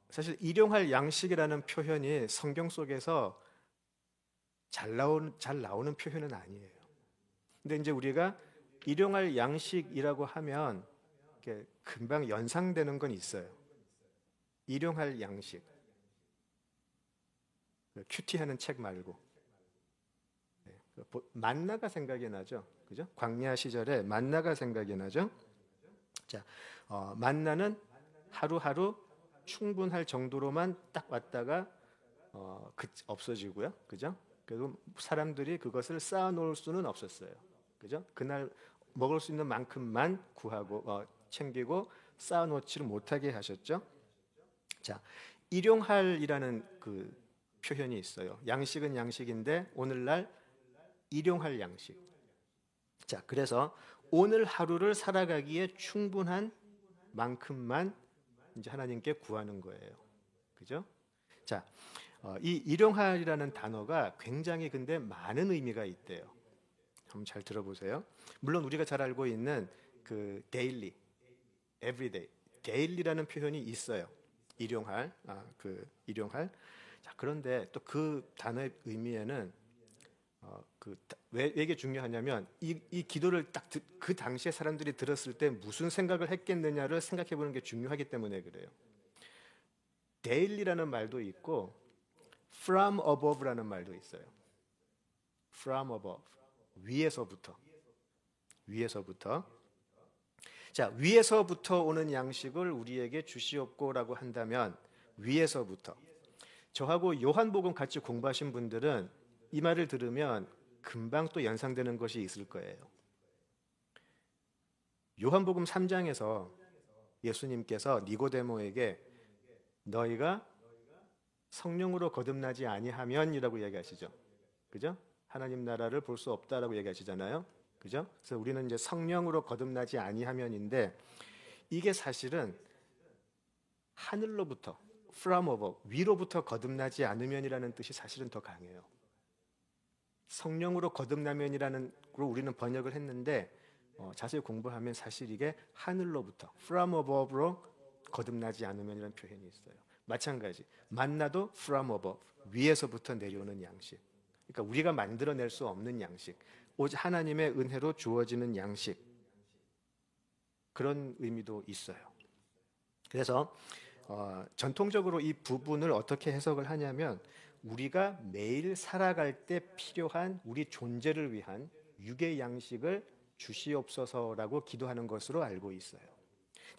Speaker 1: 사실 일용할 양식이라는 표현이 성경 속에서 잘 나오는 표현은 아니에요. 근데 이제 우리가 일용할 양식이라고 하면 이렇게 금방 연상되는 건 있어요. 일용할 양식. 큐티하는 책 말고. 만나가 생각이 나죠. 그죠? 광야 시절에 만나가 생각이 나죠. 자, 만나는 하루하루 충분할 정도로만 딱 왔다가 없어지고요. 그죠? 그리고 사람들이 그것을 쌓아 놓을 수는 없었어요. 그죠? 그날 먹을 수 있는 만큼만 구하고 챙기고 쌓아 놓지를 못하게 하셨죠. 자, 일용할이라는 그 표현이 있어요. 양식은 양식인데 오늘날 일용할 양식. 자, 그래서 오늘 하루를 살아가기에 충분한 만큼만 이제 하나님께 구하는 거예요. 그죠? 자, 이 일용할이라는 단어가 굉장히 근데 많은 의미가 있대요. 한번 잘 들어보세요. 물론 우리가 잘 알고 있는 그 daily, everyday, daily라는 표현이 있어요. 일용할, 일용할. 자, 그런데 또 그 단어의 의미에는 왜 이게 중요하냐면 이 기도를 딱 그 당시에 사람들이 들었을 때 무슨 생각을 했겠느냐를 생각해 보는 게 중요하기 때문에 그래요. daily라는 말도 있고 from above라는 말도 있어요. from above. 위에서부터. 자, 위에서부터 오는 양식을 우리에게 주시옵고라고 한다면 위에서부터. 저하고 요한복음 같이 공부하신 분들은 이 말을 들으면 금방 또 연상되는 것이 있을 거예요. 요한복음 3장에서 예수님께서 니고데모에게 너희가 성령으로 거듭나지 아니하면이라고 이야기하시죠. 그죠? 하나님 나라를 볼 수 없다라고 얘기하시잖아요. 그죠? 그래서 우리는 이제 성령으로 거듭나지 아니하면인데 이게 사실은 하늘로부터 from above, 위로부터 거듭나지 않으면이라는 뜻이 사실은 더 강해요. 성령으로 거듭나면이라는 걸 우리는 번역을 했는데 자세히 공부하면 사실 이게 하늘로부터 from above로 거듭나지 않으면이라는 표현이 있어요. 마찬가지 만나도 from above, 위에서부터 내려오는 양식. 그러니까 우리가 만들어낼 수 없는 양식, 오직 하나님의 은혜로 주어지는 양식, 그런 의미도 있어요. 그래서 전통적으로 이 부분을 어떻게 해석을 하냐면 우리가 매일 살아갈 때 필요한 우리 존재를 위한 육의 양식을 주시옵소서라고 기도하는 것으로 알고 있어요.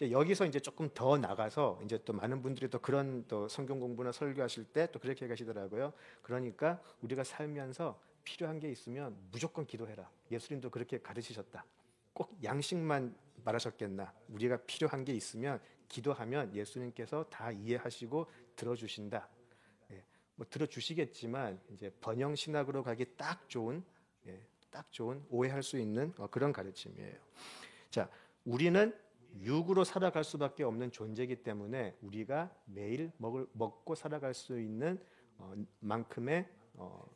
Speaker 1: 여기서 이제 조금 더 나가서 이제 또 많은 분들이 또 그런 또 성경 공부나 설교하실 때 또 그렇게 가시더라고요. 그러니까 우리가 살면서 필요한 게 있으면 무조건 기도해라. 예수님도 그렇게 가르치셨다. 꼭 양식만 말하셨겠나? 우리가 필요한 게 있으면 기도하면 예수님께서 다 이해하시고 들어주신다. 예, 뭐 들어주시겠지만 이제 번영 신학으로 가기 딱 좋은, 딱 좋은 오해할 수 있는 그런 가르침이에요. 자, 우리는 육으로 살아갈 수밖에 없는 존재이기 때문에 우리가 매일 먹고 살아갈 수 있는 만큼의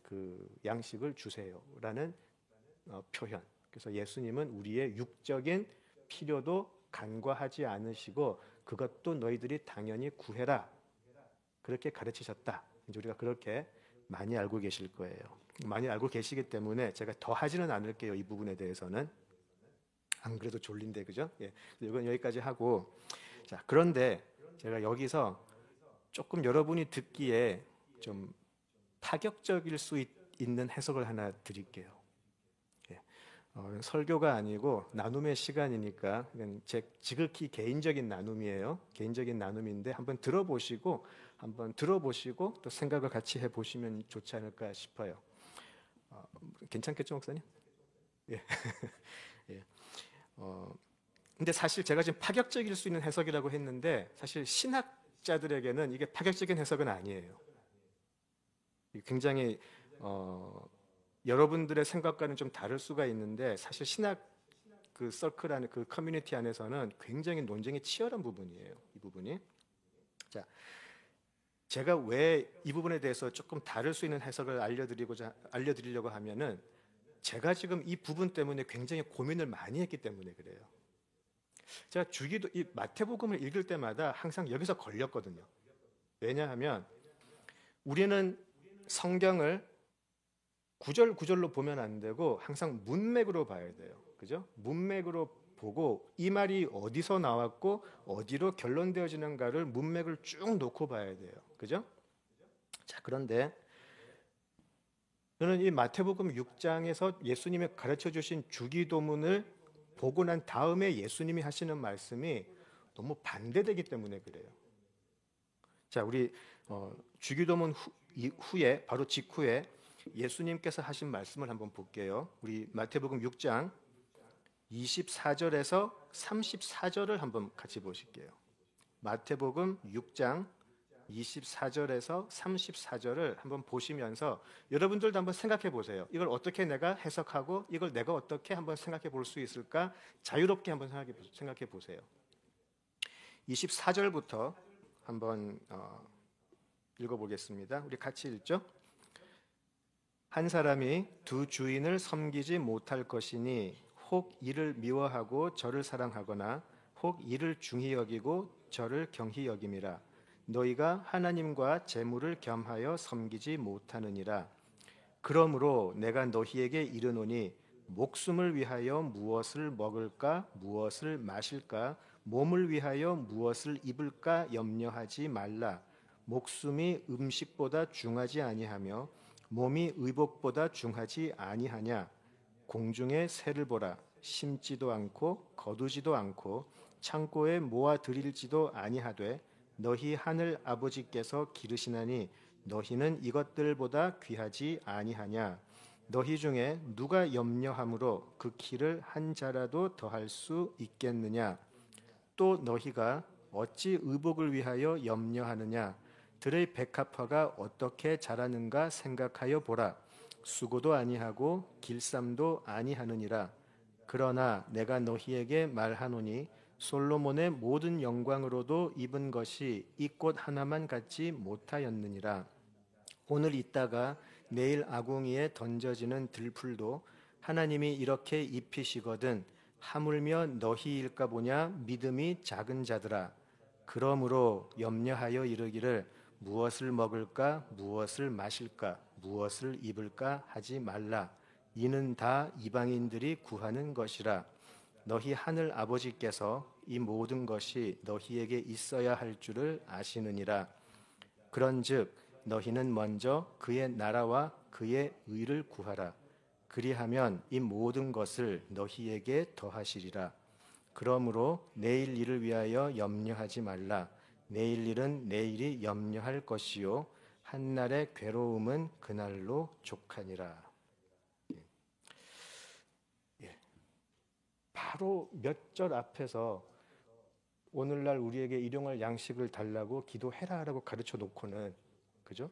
Speaker 1: 그 양식을 주세요라는 표현. 그래서 예수님은 우리의 육적인 필요도 간과하지 않으시고 그것도 너희들이 당연히 구해라. 그렇게 가르치셨다. 이제 우리가 그렇게 많이 알고 계실 거예요. 많이 알고 계시기 때문에 제가 더 하지는 않을게요. 이 부분에 대해서는. 안 그래도 졸린데, 그죠? 예. 이건 여기까지 하고. 자, 그런데 제가 여기서 조금 여러분이 듣기에 좀 파격적일 수 있는 해석을 하나 드릴게요. 예. 설교가 아니고 나눔의 시간이니까 제 지극히 개인적인 나눔이에요. 개인적인 나눔인데 한번 들어보시고 또 생각을 같이 해보시면 좋지 않을까 싶어요. 괜찮겠죠, 목사님? 예. 예. 근데 사실 제가 지금 파격적일 수 있는 해석이라고 했는데 사실 신학자들에게는 이게 파격적인 해석은 아니에요. 굉장히 여러분들의 생각과는 좀 다를 수가 있는데 사실 신학 그 서클 안에 그 커뮤니티 안에서는 굉장히 논쟁이 치열한 부분이에요. 이 부분이. 자, 제가 왜 이 부분에 대해서 조금 다를 수 있는 해석을 알려드리려고 하면은 제가 지금 이 부분 때문에 굉장히 고민을 많이 했기 때문에 그래요. 제가 주기도 이 마태복음을 읽을 때마다 항상 여기서 걸렸거든요. 왜냐하면 우리는 성경을 구절 구절로 보면 안 되고 항상 문맥으로 봐야 돼요. 그죠? 문맥으로 보고 이 말이 어디서 나왔고 어디로 결론되어지는가를 문맥을 쭉 놓고 봐야 돼요. 그죠? 자, 그런데 저는 이 마태복음 6장에서 예수님이 가르쳐 주신 주기도문을 보고 난 다음에 예수님이 하시는 말씀이 너무 반대되기 때문에 그래요. 자, 우리 주기도문 후에 바로 직후에 예수님께서 하신 말씀을 한번 볼게요. 우리 마태복음 6장 24절에서 34절을 한번 같이 보실게요. 마태복음 6장 24절에서 34절을 한번 보시면서 여러분들도 한번 생각해 보세요. 이걸 어떻게 내가 해석하고 이걸 내가 어떻게 한번 생각해 볼 수 있을까? 자유롭게 한번 생각해 보세요. 24절부터 한번 읽어보겠습니다. 우리 같이 읽죠? 한 사람이 두 주인을 섬기지 못할 것이니 혹 이를 미워하고 저를 사랑하거나 혹 이를 중히 여기고 저를 경히 여김이라. 너희가 하나님과 재물을 겸하여 섬기지 못하느니라. 그러므로 내가 너희에게 이르노니 목숨을 위하여 무엇을 먹을까 무엇을 마실까 몸을 위하여 무엇을 입을까 염려하지 말라. 목숨이 음식보다 중하지 아니하며 몸이 의복보다 중하지 아니하냐. 공중의 새를 보라. 심지도 않고 거두지도 않고 창고에 모아 들일지도 아니하되 너희 하늘 아버지께서 기르시나니 너희는 이것들보다 귀하지 아니하냐. 너희 중에 누가 염려함으로 그 키를 한 자라도 더할 수 있겠느냐. 또 너희가 어찌 의복을 위하여 염려하느냐. 들의 백합화가 어떻게 자라는가 생각하여 보라. 수고도 아니하고 길쌈도 아니하느니라. 그러나 내가 너희에게 말하노니 솔로몬의 모든 영광으로도 입은 것이 이 꽃 하나만 갖지 못하였느니라. 오늘 있다가 내일 아궁이에 던져지는 들풀도 하나님이 이렇게 입히시거든 하물며 너희일까 보냐. 믿음이 작은 자들아. 그러므로 염려하여 이르기를 무엇을 먹을까 무엇을 마실까 무엇을 입을까 하지 말라. 이는 다 이방인들이 구하는 것이라. 너희 하늘 아버지께서 이 모든 것이 너희에게 있어야 할 줄을 아시느니라. 그런즉 너희는 먼저 그의 나라와 그의 의를 구하라. 그리하면 이 모든 것을 너희에게 더하시리라. 그러므로 내일 일을 위하여 염려하지 말라. 내일 일은 내일이 염려할 것이요 한날의 괴로움은 그날로 족하니라. 바로 몇 절 앞에서 오늘날 우리에게 일용할 양식을 달라고 기도해라라고 가르쳐 놓고는, 그죠?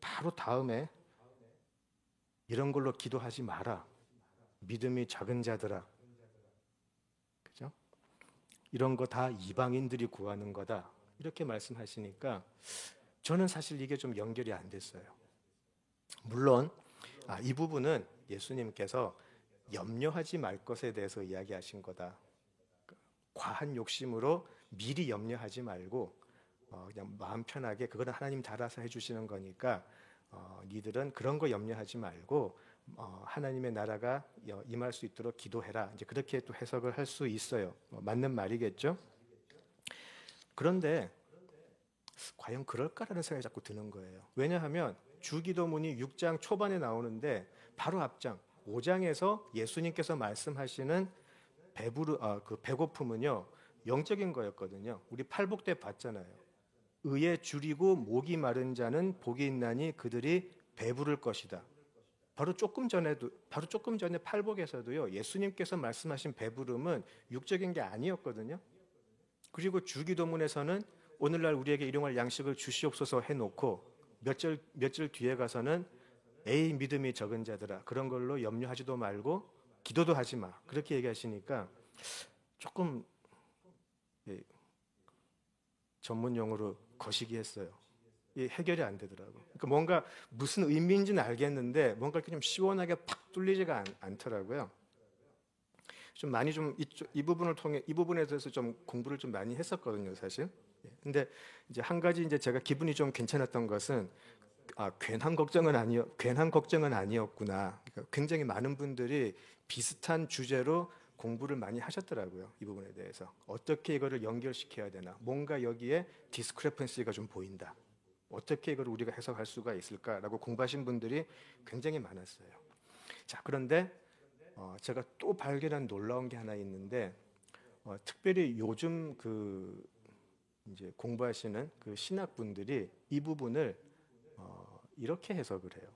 Speaker 1: 바로 다음에 이런 걸로 기도하지 마라. 믿음이 작은 자들아. 그죠? 이런 거 다 이방인들이 구하는 거다. 이렇게 말씀하시니까 저는 사실 이게 좀 연결이 안 됐어요. 물론 이 부분은 예수님께서 염려하지 말 것에 대해서 이야기하신 거다. 과한 욕심으로 미리 염려하지 말고 그냥 마음 편하게 그거는 하나님 다 알아서 해주시는 거니까 니들은 그런 거 염려하지 말고 하나님의 나라가 임할 수 있도록 기도해라. 이제 그렇게 또 해석을 할 수 있어요. 맞는 말이겠죠? 그런데 과연 그럴까라는 생각이 자꾸 드는 거예요. 왜냐하면 주기도문이 6장 초반에 나오는데 바로 앞장 5장에서 예수님께서 말씀하시는 그 배고픔은요 영적인 거였거든요. 우리 팔복 때 봤잖아요. 의에 줄이고 목이 마른 자는 복이 있나니 그들이 배부를 것이다. 바로 조금 전에 팔복에서도요 예수님께서 말씀하신 배부름은 육적인 게 아니었거든요. 그리고 주기도문에서는 오늘날 우리에게 일용할 양식을 주시옵소서 해놓고 몇 절 뒤에 가서는 에이 믿음이 적은 자들아 그런 걸로 염려하지도 말고 기도도 하지 마. 그렇게 얘기하시니까 조금 전문 용어로 거시기했어요. 해결이 안 되더라고. 그러니까 뭔가 무슨 의미인지는 알겠는데 뭔가 이렇게 좀 시원하게 팍 뚫리지가 않더라고요. 좀 많이 이 부분을 통해 이 부분에 대해서 좀 공부를 좀 많이 했었거든요, 사실. 근데 이제 한 가지 이제 제가 기분이 좀 괜찮았던 것은 괜한 걱정은 아니었구나. 그러니까 굉장히 많은 분들이 비슷한 주제로 공부를 많이 하셨더라고요. 이 부분에 대해서 어떻게 이거를 연결시켜야 되나, 뭔가 여기에 디스크레펀시가 좀 보인다. 어떻게 이걸 우리가 해석할 수가 있을까라고 공부하신 분들이 굉장히 많았어요. 자, 그런데 제가 또 발견한 놀라운 게 하나 있는데 특별히 요즘 이제 공부하시는 그 신학분들이 이 부분을 이렇게 해석을 해요.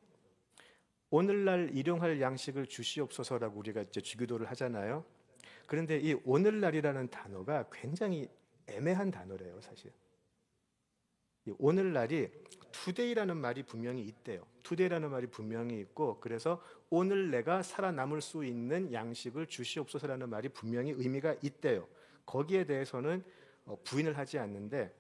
Speaker 1: 오늘날 일용할 양식을 주시옵소서라고 우리가 이제 주기도를 하잖아요. 그런데 이 오늘날이라는 단어가 굉장히 애매한 단어래요, 사실. 이 오늘날이 today라는 말이 분명히 있대요. today라는 말이 분명히 있고, 그래서 오늘 내가 살아남을 수 있는 양식을 주시옵소서라는 말이 분명히 의미가 있대요. 거기에 대해서는 부인을 하지 않는데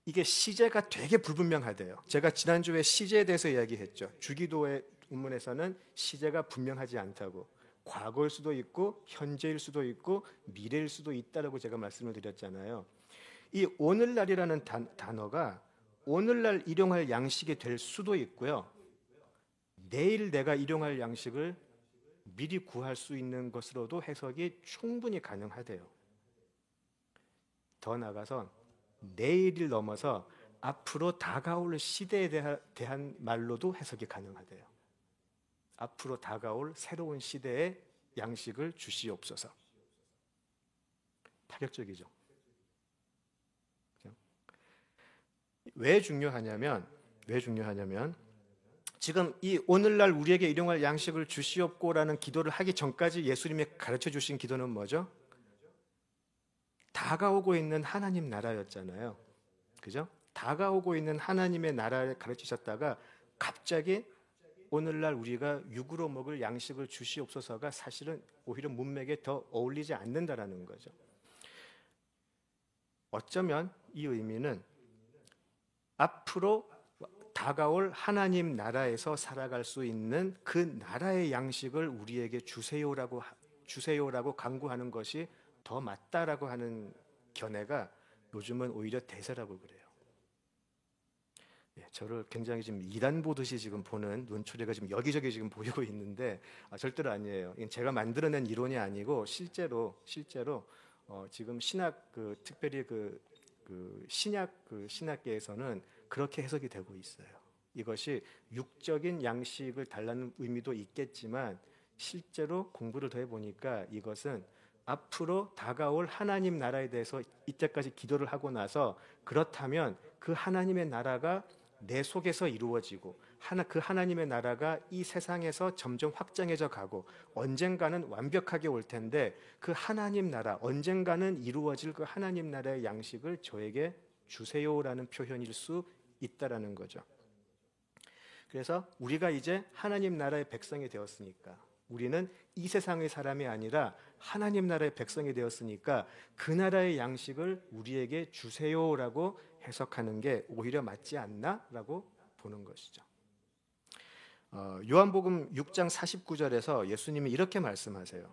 Speaker 1: 이게 시제가 되게 불분명하대요. 제가 지난주에 시제에 대해서 이야기했죠. 주기도의 본문에서는 시제가 분명하지 않다고. 과거일 수도 있고 현재일 수도 있고 미래일 수도 있다라고 제가 말씀을 드렸잖아요. 이 오늘날이라는 단어가 오늘날 일용할 양식이 될 수도 있고요. 내일 내가 일용할 양식을 미리 구할 수 있는 것으로도 해석이 충분히 가능하대요. 더 나아가서 내일을 넘어서 앞으로 다가올 시대에 대한 말로도 해석이 가능하대요. 앞으로 다가올 새로운 시대의 양식을 주시옵소서. 파격적이죠. 왜 중요하냐면 지금 이 오늘날 우리에게 일용할 양식을 주시옵고라는 기도를 하기 전까지 예수님이 가르쳐 주신 기도는 뭐죠? 다가오고 있는 하나님 나라였잖아요. 그죠? 다가오고 있는 하나님의 나라를 가르치셨다가 갑자기 오늘날 우리가 육으로 먹을 양식을 주시옵소서가 사실은 오히려 문맥에 더 어울리지 않는다라는 거죠. 어쩌면 이 의미는 앞으로 다가올 하나님 나라에서 살아갈 수 있는 그 나라의 양식을 우리에게 주세요라고 간구하는 것이 더 맞다라고 하는 견해가 요즘은 오히려 대세라고 그래요. 저를 굉장히 지금 이단 보듯이 지금 보는 눈초리가 지금 여기저기 지금 보이고 있는데 절대로 아니에요. 이건 제가 만들어낸 이론이 아니고 실제로 지금 신학 특별히 신학계에서는 그렇게 해석이 되고 있어요. 이것이 육적인 양식을 달라는 의미도 있겠지만 실제로 공부를 더 해보니까 이것은 앞으로 다가올 하나님 나라에 대해서 이때까지 기도를 하고 나서 그렇다면 그 하나님의 나라가 내 속에서 이루어지고 그 하나님의 나라가 이 세상에서 점점 확장해져 가고 언젠가는 완벽하게 올 텐데 그 하나님 나라, 언젠가는 이루어질 그 하나님 나라의 양식을 저에게 주세요라는 표현일 수 있다라는 거죠. 그래서 우리가 이제 하나님 나라의 백성이 되었으니까, 우리는 이 세상의 사람이 아니라 하나님 나라의 백성이 되었으니까 그 나라의 양식을 우리에게 주세요라고 해석하는 게 오히려 맞지 않나라고 보는 것이죠. 요한복음 6장 49절에서 예수님이 이렇게 말씀하세요.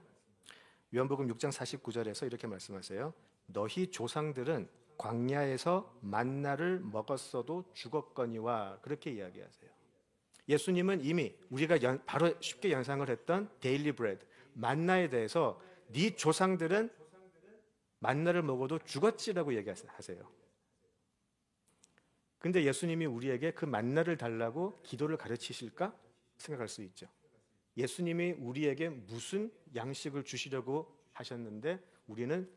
Speaker 1: 요한복음 6장 49절에서 이렇게 말씀하세요. 너희 조상들은 광야에서 만나를 먹었어도 죽었거니와, 그렇게 이야기하세요. 예수님은 이미 우리가 바로 쉽게 연상을 했던 데일리 브레드, 만나에 대해서 네 조상들은 만나를 먹어도 죽었지라고 얘기하세요. 근데 예수님이 우리에게 그 만나를 달라고 기도를 가르치실까 생각할 수 있죠. 예수님이 우리에게 무슨 양식을 주시려고 하셨는데 우리는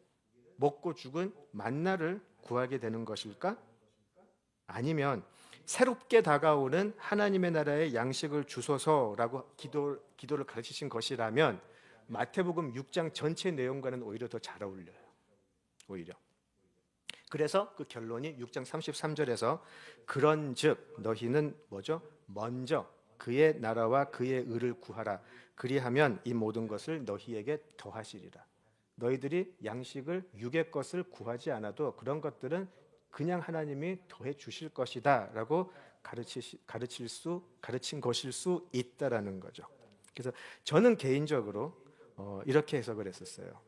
Speaker 1: 먹고 죽은 만나를 구하게 되는 것일까? 아니면 새롭게 다가오는 하나님의 나라의 양식을 주소서라고 기도를 가르치신 것이라면 마태복음 6장 전체 내용과는 오히려 더 잘 어울려요. 오히려. 그래서 그 결론이 6장 33절에서 그런즉 너희는 뭐죠? 먼저 그의 나라와 그의 의를 구하라. 그리하면 이 모든 것을 너희에게 더하시리라. 너희들이 양식을 육의 것을 구하지 않아도 그런 것들은 그냥 하나님이 더해 주실 것이다 라고 가르친 것일 수 있다라는 거죠. 그래서 저는 개인적으로 이렇게 해석을 했었어요.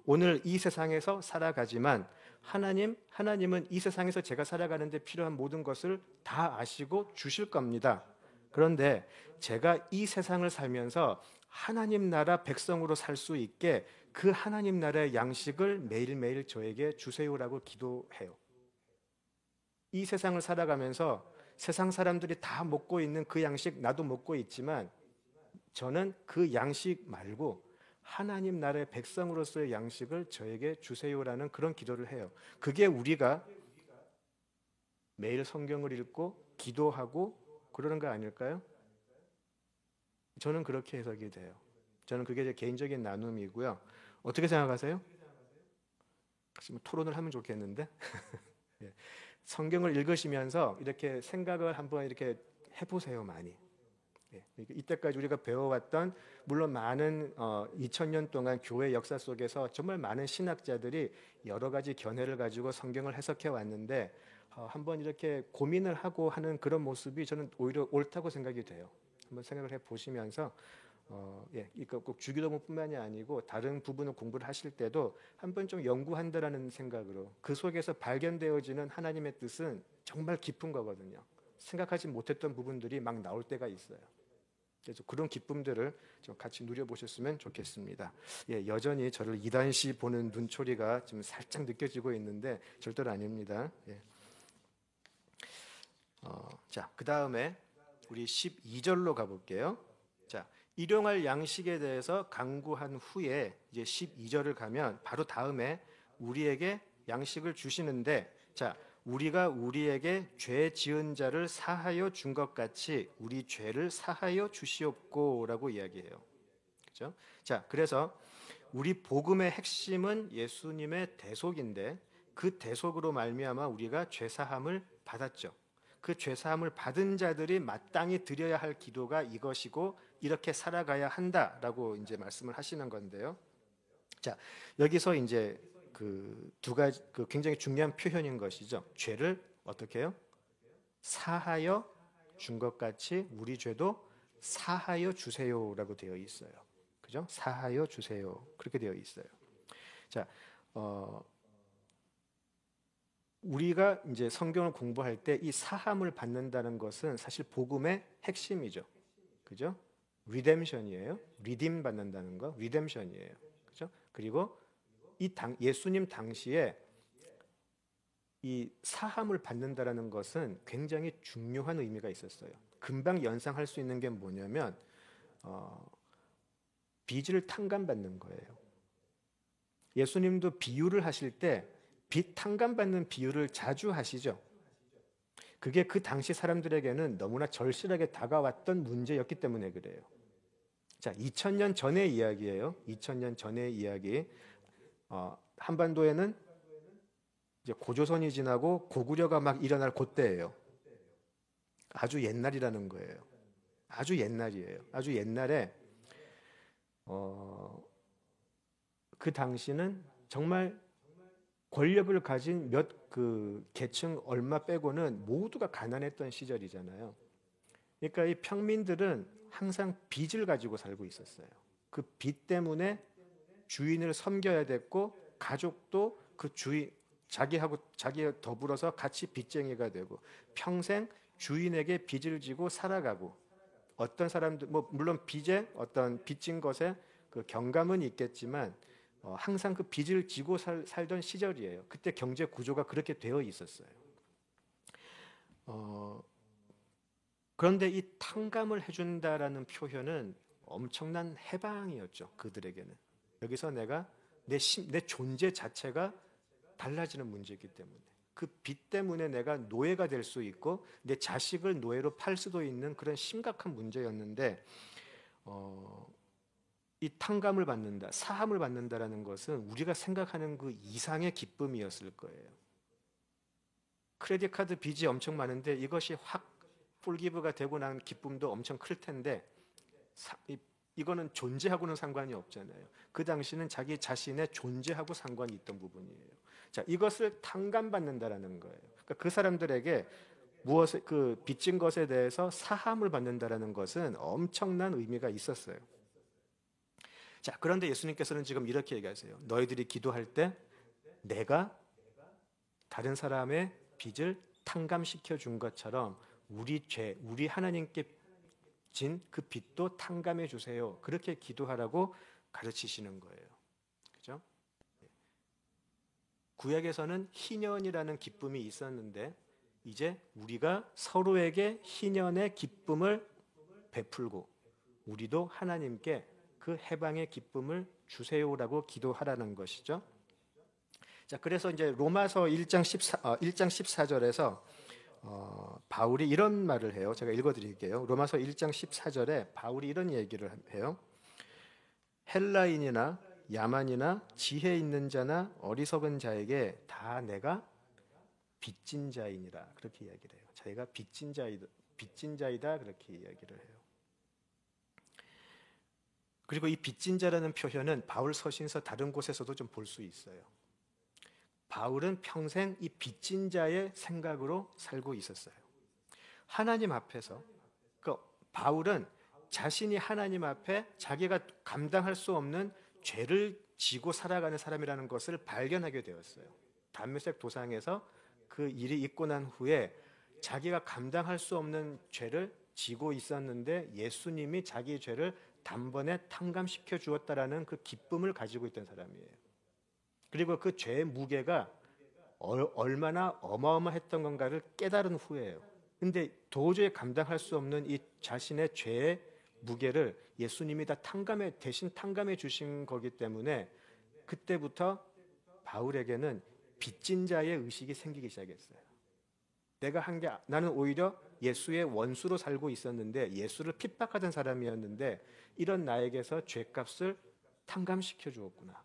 Speaker 1: 오늘 이 세상에서 살아가지만 하나님은 이 세상에서 제가 살아가는데 필요한 모든 것을 다 아시고 주실 겁니다. 그런데 제가 이 세상을 살면서 하나님 나라 백성으로 살 수 있게 그 하나님 나라의 양식을 매일매일 저에게 주세요라고 기도해요. 이 세상을 살아가면서 세상 사람들이 다 먹고 있는 그 양식 나도 먹고 있지만 저는 그 양식 말고 하나님 나라의 백성으로서의 양식을 저에게 주세요라는 그런 기도를 해요. 그게 우리가 매일 성경을 읽고 기도하고 그러는 거 아닐까요? 저는 그렇게 해석이 돼요. 저는 그게 제 개인적인 나눔이고요. 어떻게 생각하세요? 같이 토론을 하면 좋겠는데. 예. 성경을 읽으시면서 이렇게 생각을 한번 이렇게 해보세요. 많이. 예. 이때까지 우리가 배워왔던 물론 많은 2000년 동안 교회 역사 속에서 정말 많은 신학자들이 여러 가지 견해를 가지고 성경을 해석해 왔는데 한번 이렇게 고민을 하고 하는 그런 모습이 저는 오히려 옳다고 생각이 돼요. 한번 생각을 해보시면서 이거 꼭 주기도문뿐만이 아니고 다른 부분을 공부를 하실 때도 한번 좀 연구한다라는 생각으로 그 속에서 발견되어지는 하나님의 뜻은 정말 깊은 거거든요. 생각하지 못했던 부분들이 막 나올 때가 있어요. 그래서 그런 기쁨들을 좀 같이 누려보셨으면 좋겠습니다. 여전히 저를 이단시 보는 눈초리가 좀 살짝 느껴지고 있는데 절대로 아닙니다. 자, 그 다음에 우리 12절로 가볼게요. 자, 일용할 양식에 대해서 강구한 후에 이제 12절을 가면 바로 다음에 우리에게 양식을 주시는데, 자, 우리가 우리에게 죄 지은 자를 사하여 준 것 같이 우리 죄를 사하여 주시옵고라고 이야기해요. 그렇죠? 자, 그래서 우리 복음의 핵심은 예수님의 대속인데 그 대속으로 말미암아 우리가 죄 사함을 받았죠. 그 죄 사함을 받은 자들이 마땅히 드려야 할 기도가 이것이고 이렇게 살아가야 한다라고 이제 말씀을 하시는 건데요. 자, 여기서 이제 그 두 가지 굉장히 중요한 표현인 것이죠. 죄를 어떻게 해요? 사하여 준 것 같이 우리 죄도 사하여 주세요라고 되어 있어요. 그죠? 사하여 주세요. 그렇게 되어 있어요. 자, 우리가 이제 성경을 공부할 때 이 사함을 받는다는 것은 사실 복음의 핵심이죠. 그죠? 리뎀션이에요. 리딤 받는다는 거, 리뎀션이에요. 그죠? 그리고 예수님 당시에 이 사함을 받는다라는 것은 굉장히 중요한 의미가 있었어요. 금방 연상할 수 있는 게 뭐냐면 빚을 탕감받는 거예요. 예수님도 비유를 하실 때 빚 탕감받는 비유를 자주 하시죠. 그게 그 당시 사람들에게는 너무나 절실하게 다가왔던 문제였기 때문에 그래요. 자, 2000년 전의 이야기예요. 2000년 전의 이야기. 한반도에는 이제 고조선이 지나고 고구려가 막 일어날 그때예요. 아주 옛날이라는 거예요. 아주 옛날이에요. 아주 옛날에 그 당시는 정말 권력을 가진 몇 그 계층 얼마 빼고는 모두가 가난했던 시절이잖아요. 그러니까 이 평민들은 항상 빚을 가지고 살고 있었어요. 그 빚 때문에 주인을 섬겨야 됐고 가족도 그 주인 자기하고 더불어서 같이 빚쟁이가 되고 평생 주인에게 빚을 지고 살아가고 어떤 사람들 뭐 물론 빚에 어떤 빚진 것에 그 경감은 있겠지만 항상 그 빚을 지고 살던 시절이에요. 그때 경제 구조가 그렇게 되어 있었어요. 그런데 이 탕감을 해준다라는 표현은 엄청난 해방이었죠. 그들에게는. 여기서 내가 내 존재 자체가 달라지는 문제이기 때문에 그 빚 때문에 내가 노예가 될 수 있고 내 자식을 노예로 팔 수도 있는 그런 심각한 문제였는데 이 탕감을 받는다, 사함을 받는다라는 것은 우리가 생각하는 그 이상의 기쁨이었을 거예요. 크레딧 카드 빚이 엄청 많은데 이것이 확 폴기브가 되고 난 기쁨도 엄청 클 텐데 이거는 존재하고는 상관이 없잖아요. 그 당시는 자기 자신의 존재하고 상관이 있던 부분이에요. 자, 이것을 탕감받는다라는 거예요. 그러니까 그 사람들에게 무엇을 그 빚진 것에 대해서 사함을 받는다라는 것은 엄청난 의미가 있었어요. 자, 그런데 예수님께서는 지금 이렇게 얘기하세요. 너희들이 기도할 때 내가 다른 사람의 빚을 탕감시켜 준 것처럼 우리 하나님께 진 그 빚도 탕감해 주세요. 그렇게 기도하라고 가르치시는 거예요. 그죠? 구약에서는 희년이라는 기쁨이 있었는데 이제 우리가 서로에게 희년의 기쁨을 베풀고 우리도 하나님께 그 해방의 기쁨을 주세요라고 기도하라는 것이죠. 자, 그래서 이제 로마서 1장 14절에서 바울이 이런 말을 해요. 제가 읽어드릴게요. 로마서 1장 14절에 바울이 이런 얘기를 해요. 헬라인이나 야만이나 지혜 있는 자나 어리석은 자에게 다 내가 빚진 자이니라 그렇게 이야기를 해요. 자기가 빚진 자이다 그렇게 이야기를 해요. 그리고 이 빚진 자라는 표현은 바울 서신서 다른 곳에서도 좀 볼 수 있어요. 바울은 평생 이 빚진 자의 생각으로 살고 있었어요. 하나님 앞에서 바울은 자신이 하나님 앞에 자기가 감당할 수 없는 죄를 지고 살아가는 사람이라는 것을 발견하게 되었어요. 담메색 도상에서 그 일이 있고 난 후에 자기가 감당할 수 없는 죄를 지고 있었는데 예수님이 자기의 죄를 단번에 탕감시켜 주었다라는 그 기쁨을 가지고 있던 사람이에요. 그리고 그 죄의 무게가 얼마나 어마어마했던 건가를 깨달은 후에요. 근데 도저히 감당할 수 없는 이 자신의 죄의 무게를 예수님이 다 대신 탕감해 주신 거기 때문에 그때부터 바울에게는 빚진 자의 의식이 생기기 시작했어요. 나는 오히려 예수의 원수로 살고 있었는데 예수를 핍박하던 사람이었는데 이런 나에게서 죄값을 탕감시켜 주었구나.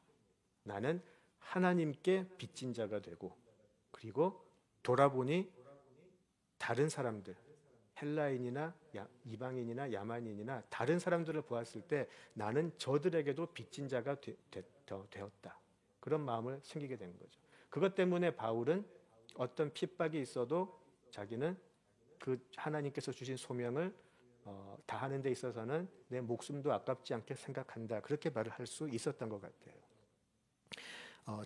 Speaker 1: 나는 하나님께 빚진 자가 되고 그리고 돌아보니 다른 사람들 헬라인이나 이방인이나 야만인이나 다른 사람들을 보았을 때 나는 저들에게도 빚진 자가 되었다. 그런 마음을 생기게 된 거죠. 그것 때문에 바울은 어떤 핍박이 있어도 자기는 그 하나님께서 주신 소명을 다하는 데 있어서는 내 목숨도 아깝지 않게 생각한다. 그렇게 말을 할 수 있었던 것 같아요.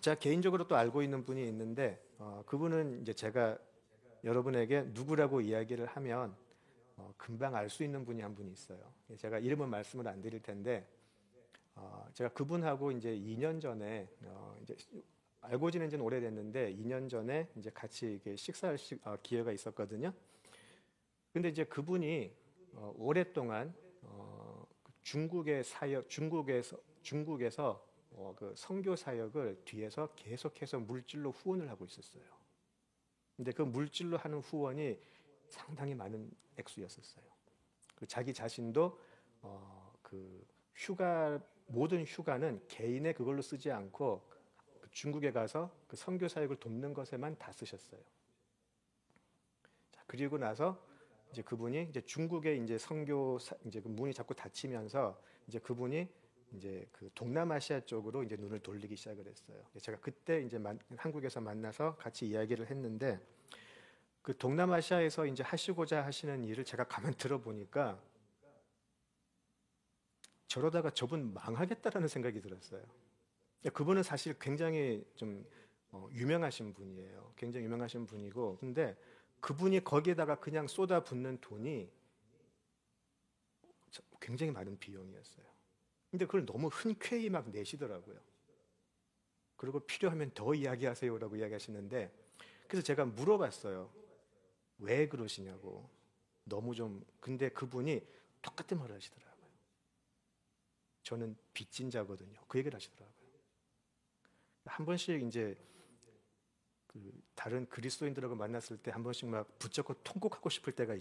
Speaker 1: 제가 개인적으로 또 알고 있는 분이 있는데 그분은 이제 제가 여러분에게 누구라고 이야기를 하면 금방 알 수 있는 분이 한 분이 있어요. 제가 이름은 말씀을 안 드릴 텐데 제가 그분하고 이제 2년 전에 이제 알고 지낸 지는 오래됐는데 2년 전에 이제 같이 이게 식사할 기회가 있었거든요. 근데 이제 그분이 오랫동안 그 중국의 사역, 중국에서 그 선교 사역을 뒤에서 계속해서 물질로 후원을 하고 있었어요. 근데 그 물질로 하는 후원이 상당히 많은 액수였었어요. 그 자기 자신도 그 모든 휴가는 개인의 그걸로 쓰지 않고 그 중국에 가서 그 선교 사역을 돕는 것에만 다 쓰셨어요. 자, 그리고 나서 이제 그분이 이제 중국에 이제 이제 그 문이 자꾸 닫히면서 이제 그분이 이제 그 동남아시아 쪽으로 이제 눈을 돌리기 시작을 했어요. 제가 그때 이제 한국에서 만나서 같이 이야기를 했는데 그 동남아시아에서 이제 하시고자 하시는 일을 제가 가만 들어보니까 저러다가 저분 망하겠다라는 생각이 들었어요. 그분은 사실 굉장히 좀 유명하신 분이에요. 굉장히 유명하신 분이고, 근데 그분이 거기에다가 그냥 쏟아붓는 돈이 굉장히 많은 비용이었어요. 근데 그걸 너무 흔쾌히 막 내시더라고요. 그리고 필요하면 더 이야기하세요라고 이야기하시는데, 그래서 제가 물어봤어요. 왜 그러시냐고. 너무 좀, 근데 그분이 똑같은 말을 하시더라고요. 저는 빚진 자거든요. 그 얘기를 하시더라고요. 한 번씩 이제 그 다른 그리스도인들하고 만났을 때 한 번씩 막 붙잡고 통곡하고 싶을 때가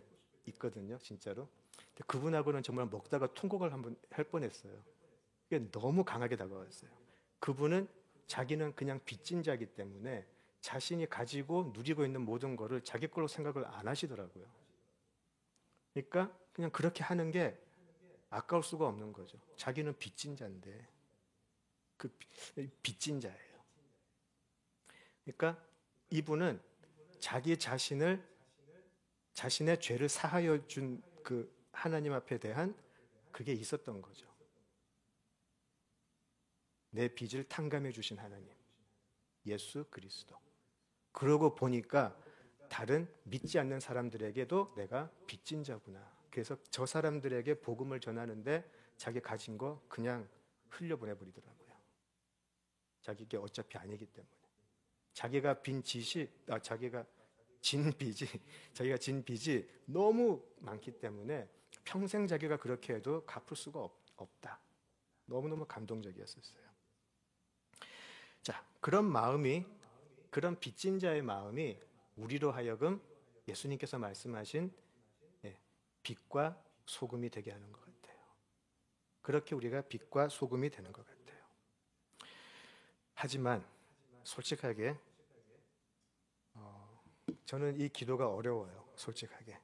Speaker 1: 있거든요, 진짜로. 근데 그분하고는 정말 먹다가 통곡을 한번 할 뻔했어요. 이게 너무 강하게 다가왔어요. 그분은 자기는 그냥 빚진 자이기 때문에 자신이 가지고 누리고 있는 모든 거를 자기 걸로 생각을 안 하시더라고요. 그러니까 그냥 그렇게 하는 게 아까울 수가 없는 거죠. 자기는 빚진 자인데 그 빚진 자예요. 그러니까 이분은 자기 자신의 죄를 사하여 준 그 하나님 앞에 대한 그게 있었던 거죠. 내 빚을 탕감해 주신 하나님, 예수 그리스도. 그러고 보니까 다른 믿지 않는 사람들에게도 내가 빚진 자구나. 그래서 저 사람들에게 복음을 전하는데 자기 가진 거 그냥 흘려보내버리더라고요. 자기게 어차피 아니기 때문에. 자기가 진 빚이 너무 많기 때문에 평생 자기가 그렇게 해도 갚을 수가 없다. 너무너무 감동적이었었어요. 자, 그런 빚진 자의 마음이 우리로 하여금 예수님께서 말씀하신 빛과 소금이 되게 하는 것 같아요. 그렇게 우리가 빛과 소금이 되는 것 같아요. 하지만 솔직하게 저는 이 기도가 어려워요. 솔직하게.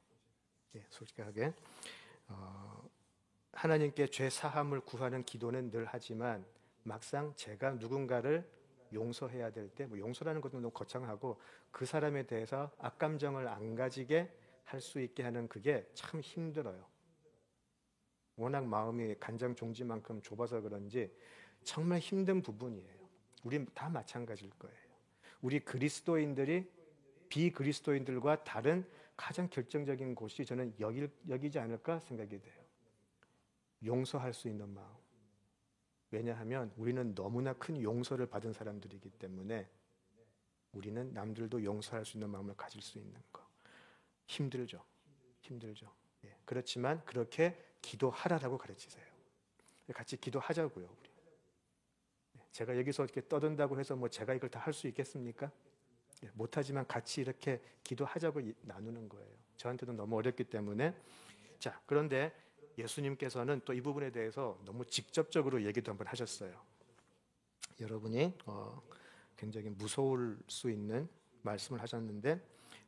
Speaker 1: 하나님께 죄 사함을 구하는 기도는 늘 하지만 막상 제가 누군가를 용서해야 될 때, 용서라는 것도 너무 거창하고 그 사람에 대해서 악감정을 안 가지게 할 수 있게 하는 그게 참 힘들어요. 워낙 마음이 간장 종지만큼 좁아서 그런지 정말 힘든 부분이에요. 우리 다 마찬가지일 거예요. 우리 그리스도인들이 비그리스도인들과 다른 가장 결정적인 곳이 저는 여기지 않을까 생각이 돼요. 용서할 수 있는 마음. 왜냐하면 우리는 너무나 큰 용서를 받은 사람들이기 때문에 우리는 남들도 용서할 수 있는 마음을 가질 수 있는 거. 힘들죠. 예. 그렇지만 그렇게 기도하라라고 가르치세요. 같이 기도하자고요, 우리. 제가 여기서 이렇게 떠든다고 해서 제가 이걸 다 할 수 있겠습니까? 예, 못하지만 같이 이렇게 기도하자고 나누는 거예요. 저한테도 너무 어렵기 때문에. 자, 그런데 예수님께서는 또 이 부분에 대해서 너무 직접적으로 얘기도 한번 하셨어요. 여러분이 굉장히 무서울 수 있는 말씀을 하셨는데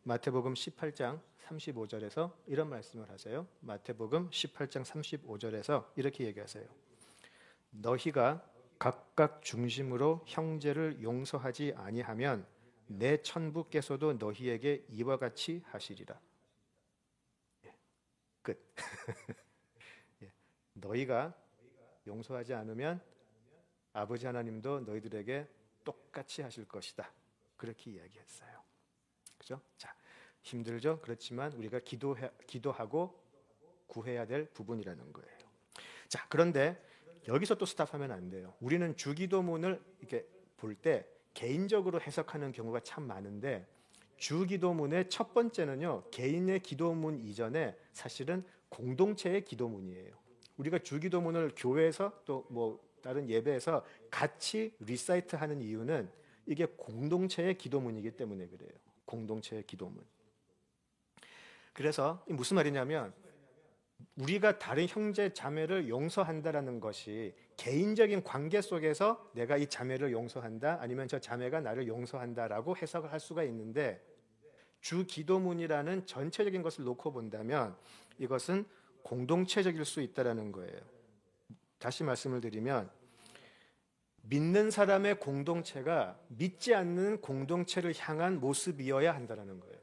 Speaker 1: 마태복음 18장 35절에서 이런 말씀을 하세요. 마태복음 18장 35절에서 이렇게 얘기하세요. 너희가 각각 중심으로 형제를 용서하지 아니하면 내 천부께서도 너희에게 이와 같이 하시리라. 끝. 너희가 용서하지 않으면 아버지 하나님도 너희들에게 똑같이 하실 것이다. 그렇게 이야기했어요. 그죠? 자, 힘들죠? 그렇지만 우리가 기도하고 구해야 될 부분이라는 거예요. 자, 그런데 여기서 또 스탑하면 안 돼요. 우리는 주기도문을 이렇게 볼 때 개인적으로 해석하는 경우가 참 많은데 주기도문의 첫 번째는요, 개인의 기도문 이전에 사실은 공동체의 기도문이에요. 우리가 주기도문을 교회에서 또 뭐 다른 예배에서 같이 리사이트 하는 이유는 이게 공동체의 기도문이기 때문에 그래요. 공동체의 기도문. 그래서 무슨 말이냐면 우리가 다른 형제 자매를 용서한다라는 것이 개인적인 관계 속에서 내가 이 자매를 용서한다, 아니면 저 자매가 나를 용서한다라고 해석을 할 수가 있는데, 주기도문이라는 전체적인 것을 놓고 본다면 이것은 공동체적일 수 있다라는 거예요. 다시 말씀을 드리면 믿는 사람의 공동체가 믿지 않는 공동체를 향한 모습이어야 한다는 거예요.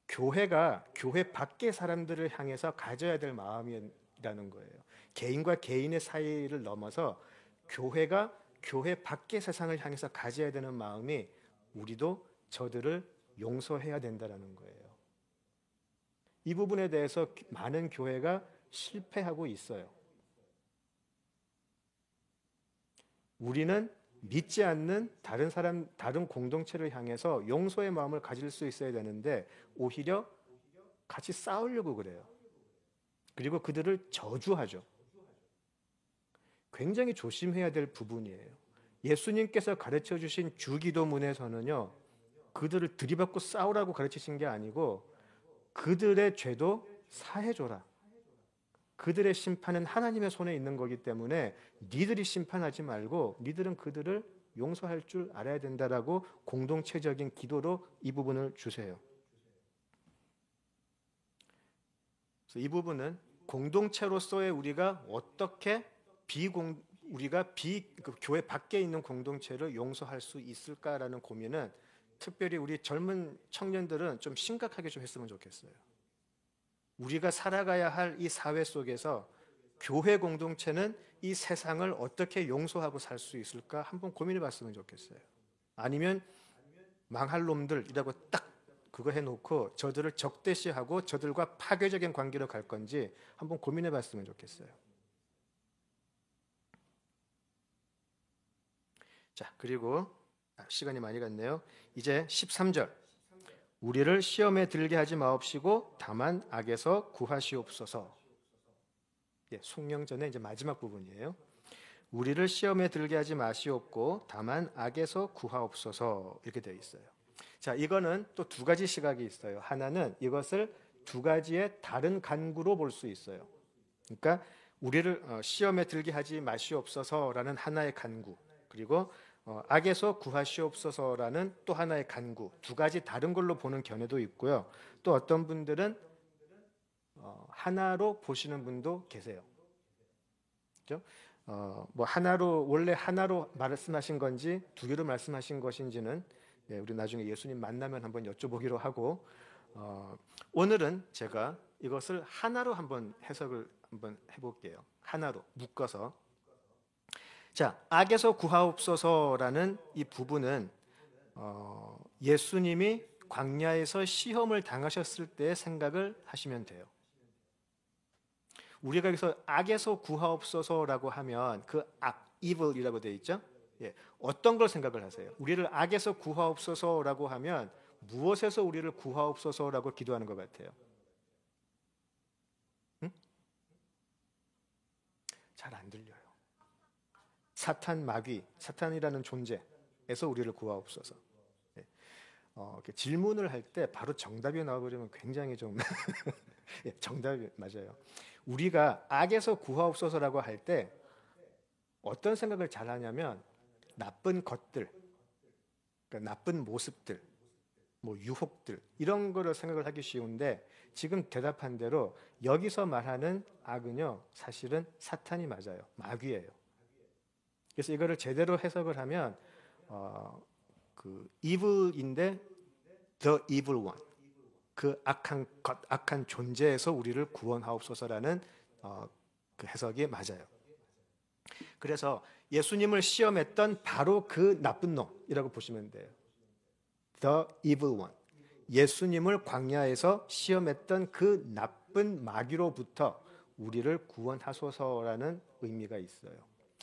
Speaker 1: 교회가 교회 밖의 사람들을 향해서 가져야 될 마음이라는 거예요. 개인과 개인의 사이를 넘어서 교회가 교회 밖의 세상을 향해서 가져야 되는 마음이, 우리도 저들을 용서해야 된다는 거예요. 이 부분에 대해서 많은 교회가 실패하고 있어요. 우리는 믿지 않는 다른 사람, 다른 공동체를 향해서 용서의 마음을 가질 수 있어야 되는데 오히려 같이 싸우려고 그래요. 그리고 그들을 저주하죠. 굉장히 조심해야 될 부분이에요. 예수님께서 가르쳐 주신 주기도문에서는요, 그들을 들이받고 싸우라고 가르치신 게 아니고 그들의 죄도 사해줘라. 그들의 심판은 하나님의 손에 있는 거기 때문에 니들이 심판하지 말고 니들은 그들을 용서할 줄 알아야 된다라고 공동체적인 기도로 이 부분을 주세요. 그래서 이 부분은 공동체로서의 우리가 어떻게 교회 밖에 있는 공동체를 용서할 수 있을까라는 고민은 특별히 우리 젊은 청년들은 좀 심각하게 좀 했으면 좋겠어요. 우리가 살아가야 할 이 사회 속에서 교회 공동체는 이 세상을 어떻게 용서하고 살 수 있을까 한번 고민해 봤으면 좋겠어요. 아니면 망할 놈들이라고 딱 그거 해놓고 저들을 적대시하고 저들과 파괴적인 관계로 갈 건지 한번 고민해 봤으면 좋겠어요. 자, 그리고 시간이 많이 갔네요. 이제 13절. 우리를 시험에 들게 하지 마옵시고 다만 악에서 구하시옵소서. 송명전의 이제 마지막 부분이에요. 우리를 시험에 들게 하지 마시옵고 다만 악에서 구하옵소서, 이렇게 되어 있어요. 자, 이거는 또 두 가지 시각이 있어요. 하나는 이것을 두 가지의 다른 간구로 볼 수 있어요. 그러니까 우리를 시험에 들게 하지 마시옵소서라는 하나의 간구, 그리고 악에서 구하시옵소서라는 또 하나의 간구, 두 가지 다른 걸로 보는 견해도 있고요. 또 어떤 분들은 하나로 보시는 분도 계세요. 그렇죠? 뭐 원래 하나로 말씀하신 건지 두 개로 말씀하신 것인지는 우리 나중에 예수님 만나면 한번 여쭤보기로 하고, 오늘은 제가 이것을 하나로 한번 해석을 한번 해볼게요. 하나로 묶어서. 자, 악에서 구하옵소서라는 이 부분은 예수님이 광야에서 시험을 당하셨을 때의 생각을 하시면 돼요. 우리가 여기서 악에서 구하옵소서라고 하면 그 악, evil이라고 되어 있죠? 어떤 걸 생각을 하세요? 우리를 악에서 구하옵소서라고 하면 무엇에서 우리를 구하옵소서라고 기도하는 것 같아요? 잘 안 들려요. 사탄, 마귀, 사탄이라는 존재에서 우리를 구하옵소서. 질문을 할 때 바로 정답이 나와버리면 굉장히 좀 정답이 맞아요. 우리가 악에서 구하옵소서라고 할 때 어떤 생각을 잘 하냐면 나쁜 것들, 그러니까 나쁜 모습들, 뭐 유혹들, 이런 거를 생각을 하기 쉬운데 지금 대답한 대로 여기서 말하는 악은요, 사실은 사탄이 맞아요. 마귀예요. 그래서 이거를 제대로 해석을 하면 그 evil인데 the evil one, 그 악한 것, 악한 존재에서 우리를 구원하옵소서라는 그 해석이 맞아요. 그래서 예수님을 시험했던 바로 그 나쁜 놈이라고 보시면 돼요. The evil one. 예수님을 광야에서 시험했던 그 나쁜 마귀로부터 우리를 구원하소서라는 의미가 있어요.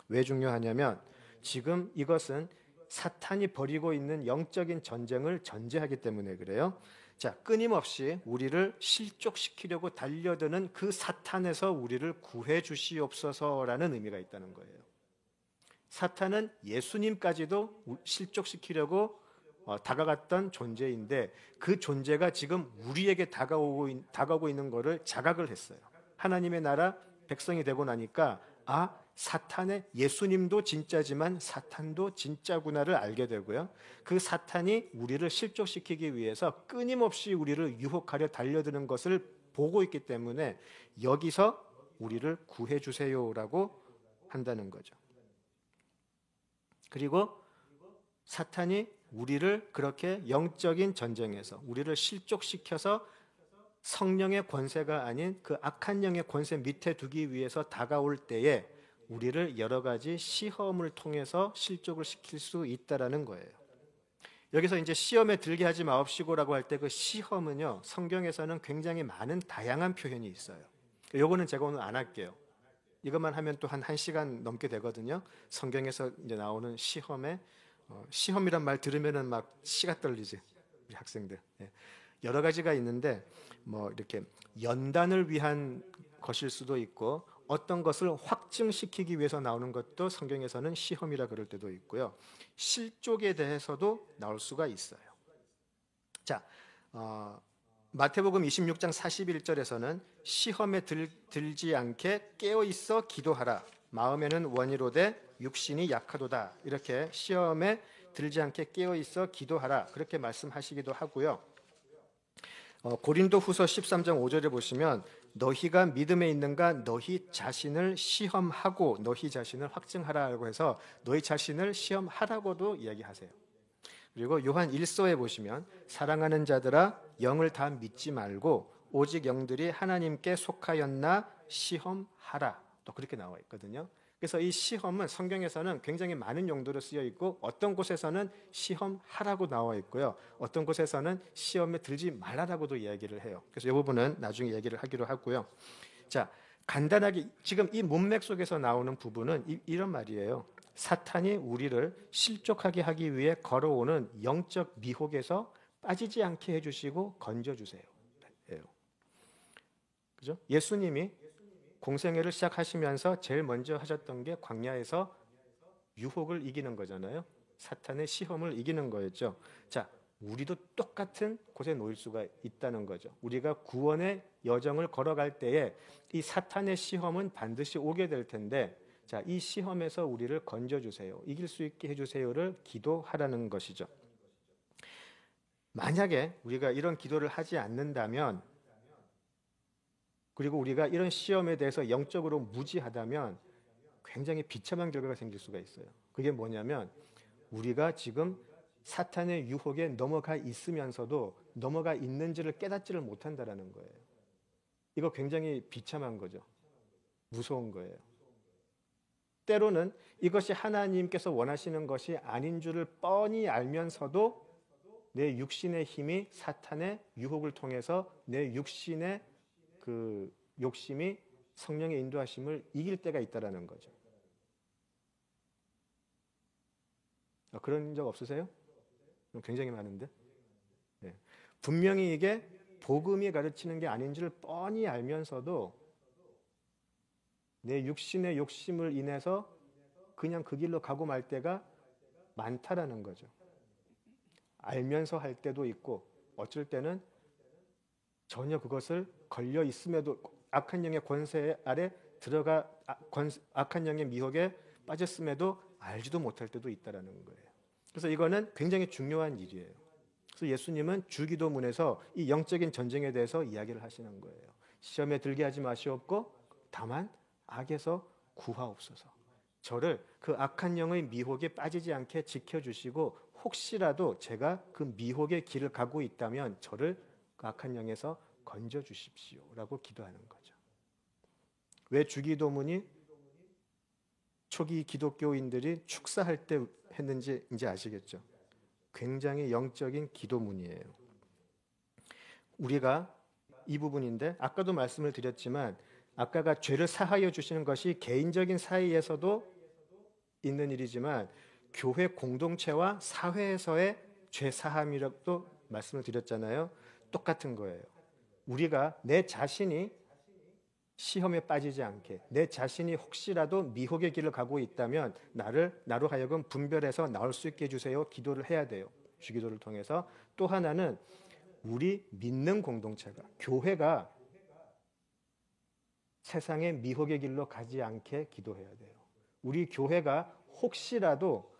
Speaker 1: 왜 중요하냐면 지금 이것은 사탄이 벌이고 있는 영적인 전쟁을 전제하기 때문에 그래요. 자, 끊임없이 우리를 실족시키려고 달려드는 그 사탄에서 우리를 구해 주시옵소서라는 의미가 있다는 거예요. 사탄은 예수님까지도 실족시키려고 다가갔던 존재인데 그 존재가 지금 우리에게 다가오고 있는 것을 자각을 했어요. 하나님의 나라 백성이 되고 나니까 사탄의 예수님도 진짜지만 사탄도 진짜구나를 알게 되고요. 그 사탄이 우리를 실족시키기 위해서 끊임없이 우리를 유혹하려 달려드는 것을 보고 있기 때문에 여기서 우리를 구해 주세요라고 한다는 거죠. 그리고 사탄이 우리를 그렇게 영적인 전쟁에서 우리를 실족시켜서 성령의 권세가 아닌 그 악한 영의 권세 밑에 두기 위해서 다가올 때에 우리를 여러 가지 시험을 통해서 실족을 시킬 수 있다라는 거예요. 여기서 이제 시험에 들게 하지 마옵시고라고 할 때 그 시험은요, 성경에서는 굉장히 많은 다양한 표현이 있어요. 요거는 제가 오늘 안 할게요. 이것만 하면 또 한 1시간 넘게 되거든요. 성경에서 이제 나오는 시험에 시험이란 말 들으면은 막 치가 떨리지, 우리 학생들. 여러 가지가 있는데 뭐 이렇게 연단을 위한 것일 수도 있고 어떤 것을 확증시키기 위해서 나오는 것도 성경에서는 시험이라 그럴 때도 있고요. 실족에 대해서도 나올 수가 있어요. 자, 마태복음 26장 41절에서는 시험에 들지 않게 깨어있어 기도하라. 마음에는 원이로되 육신이 약하도다. 이렇게 시험에 들지 않게 깨어있어 기도하라. 그렇게 말씀하시기도 하고요. 고린도 후서 13장 5절에 보시면 너희가 믿음에 있는가 너희 자신을 시험하고 너희 자신을 확증하라고 해서 너희 자신을 시험하라고도 이야기하세요. 그리고 요한 1서에 보시면 사랑하는 자들아 영을 다 믿지 말고 오직 영들이 하나님께 속하였나 시험하라. 또 그렇게 나와 있거든요. 그래서 이 시험은 성경에서는 굉장히 많은 용도로 쓰여 있고 어떤 곳에서는 시험하라고 나와 있고요. 어떤 곳에서는 시험에 들지 말라라고도 이야기를 해요. 그래서 이 부분은 나중에 얘기를 하기로 하고요. 자, 간단하게 지금 이 문맥 속에서 나오는 부분은 이런 말이에요. 사탄이 우리를 실족하게 하기 위해 걸어오는 영적 미혹에서 빠지지 않게 해주시고 건져주세요. 그죠? 예수님이 공생애를 시작하시면서 제일 먼저 하셨던 게 광야에서 유혹을 이기는 거잖아요. 사탄의 시험을 이기는 거였죠. 자, 우리도 똑같은 곳에 놓일 수가 있다는 거죠. 우리가 구원의 여정을 걸어갈 때에 이 사탄의 시험은 반드시 오게 될 텐데 자, 이 시험에서 우리를 건져주세요. 이길 수 있게 해주세요를 기도하라는 것이죠. 만약에 우리가 이런 기도를 하지 않는다면 그리고 우리가 이런 시험에 대해서 영적으로 무지하다면 굉장히 비참한 결과가 생길 수가 있어요. 그게 뭐냐면 우리가 지금 사탄의 유혹에 넘어가 있으면서도 넘어가 있는지를 깨닫지를 못한다는 거예요. 이거 굉장히 비참한 거죠. 무서운 거예요. 때로는 이것이 하나님께서 원하시는 것이 아닌 줄을 뻔히 알면서도 내 육신의 힘이 사탄의 유혹을 통해서 내 육신의 그 욕심이 성령의 인도하심을 이길 때가 있다라는 거죠. 그런 적 없으세요? 굉장히 많은데. 네. 분명히 이게 복음이 가르치는 게 아닌 줄 뻔히 알면서도 내 육신의 욕심을 인해서 그냥 그 길로 가고 말 때가 많다라는 거죠. 알면서 할 때도 있고 어쩔 때는 전혀 그것을 걸려 있음에도 악한 영의 권세 아래 들어가 악한 영의 미혹에 빠졌음에도 알지도 못할 때도 있다라는 거예요. 그래서 이거는 굉장히 중요한 일이에요. 그래서 예수님은 주기도문에서 이 영적인 전쟁에 대해서 이야기를 하시는 거예요. 시험에 들게 하지 마시옵고 다만 악에서 구하옵소서. 저를 그 악한 영의 미혹에 빠지지 않게 지켜주시고 혹시라도 제가 그 미혹의 길을 가고 있다면 저를 그 악한 영에서 건져주십시오 라고 기도하는 거죠. 왜 주기도문이 초기 기독교인들이 축사할 때 했는지 이제 아시겠죠? 굉장히 영적인 기도문이에요. 우리가 이 부분인데 아까도 말씀을 드렸지만 아까가 죄를 사하여 주시는 것이 개인적인 사이에서도 있는 일이지만 교회 공동체와 사회에서의 죄 사함이라고 말씀을 드렸잖아요. 똑같은 거예요. 우리가 내 자신이 시험에 빠지지 않게, 내 자신이 혹시라도 미혹의 길을 가고 있다면 나로 하여금 분별해서 나올 수 있게 해주세요. 기도를 해야 돼요. 주기도를 통해서. 또 하나는 우리 믿는 공동체가, 교회가 세상의 미혹의 길로 가지 않게 기도해야 돼요. 우리 교회가 혹시라도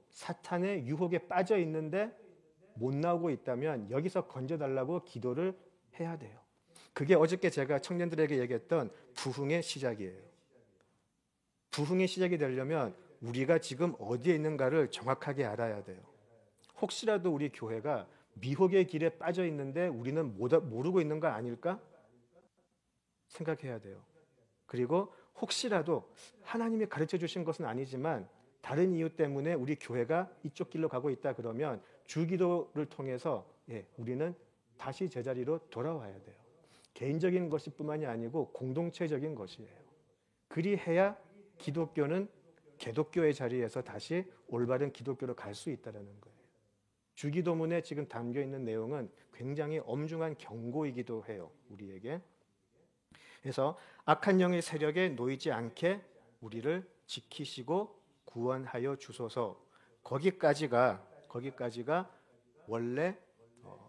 Speaker 1: 사탄의 유혹에 빠져 있는데 못 나오고 있다면 여기서 건져달라고 기도를 해야 돼요. 그게 어저께 제가 청년들에게 얘기했던 부흥의 시작이에요. 부흥의 시작이 되려면 우리가 지금 어디에 있는가를 정확하게 알아야 돼요. 혹시라도 우리 교회가 미혹의 길에 빠져 있는데 우리는 모르고 있는 거 아닐까? 생각해야 돼요. 그리고 혹시라도 하나님이 가르쳐 주신 것은 아니지만 다른 이유 때문에 우리 교회가 이쪽 길로 가고 있다 그러면 주기도를 통해서 우리는 다시 제자리로 돌아와야 돼요. 개인적인 것이 뿐만이 아니고 공동체적인 것이에요. 그리해야 기독교는 개독교의 자리에서 다시 올바른 기독교로 갈 수 있다는 거예요. 주기도문에 지금 담겨 있는 내용은 굉장히 엄중한 경고이기도 해요. 우리에게. 그래서 악한 영의 세력에 놓이지 않게 우리를 지키시고 구원하여 주소서. 거기까지가 원래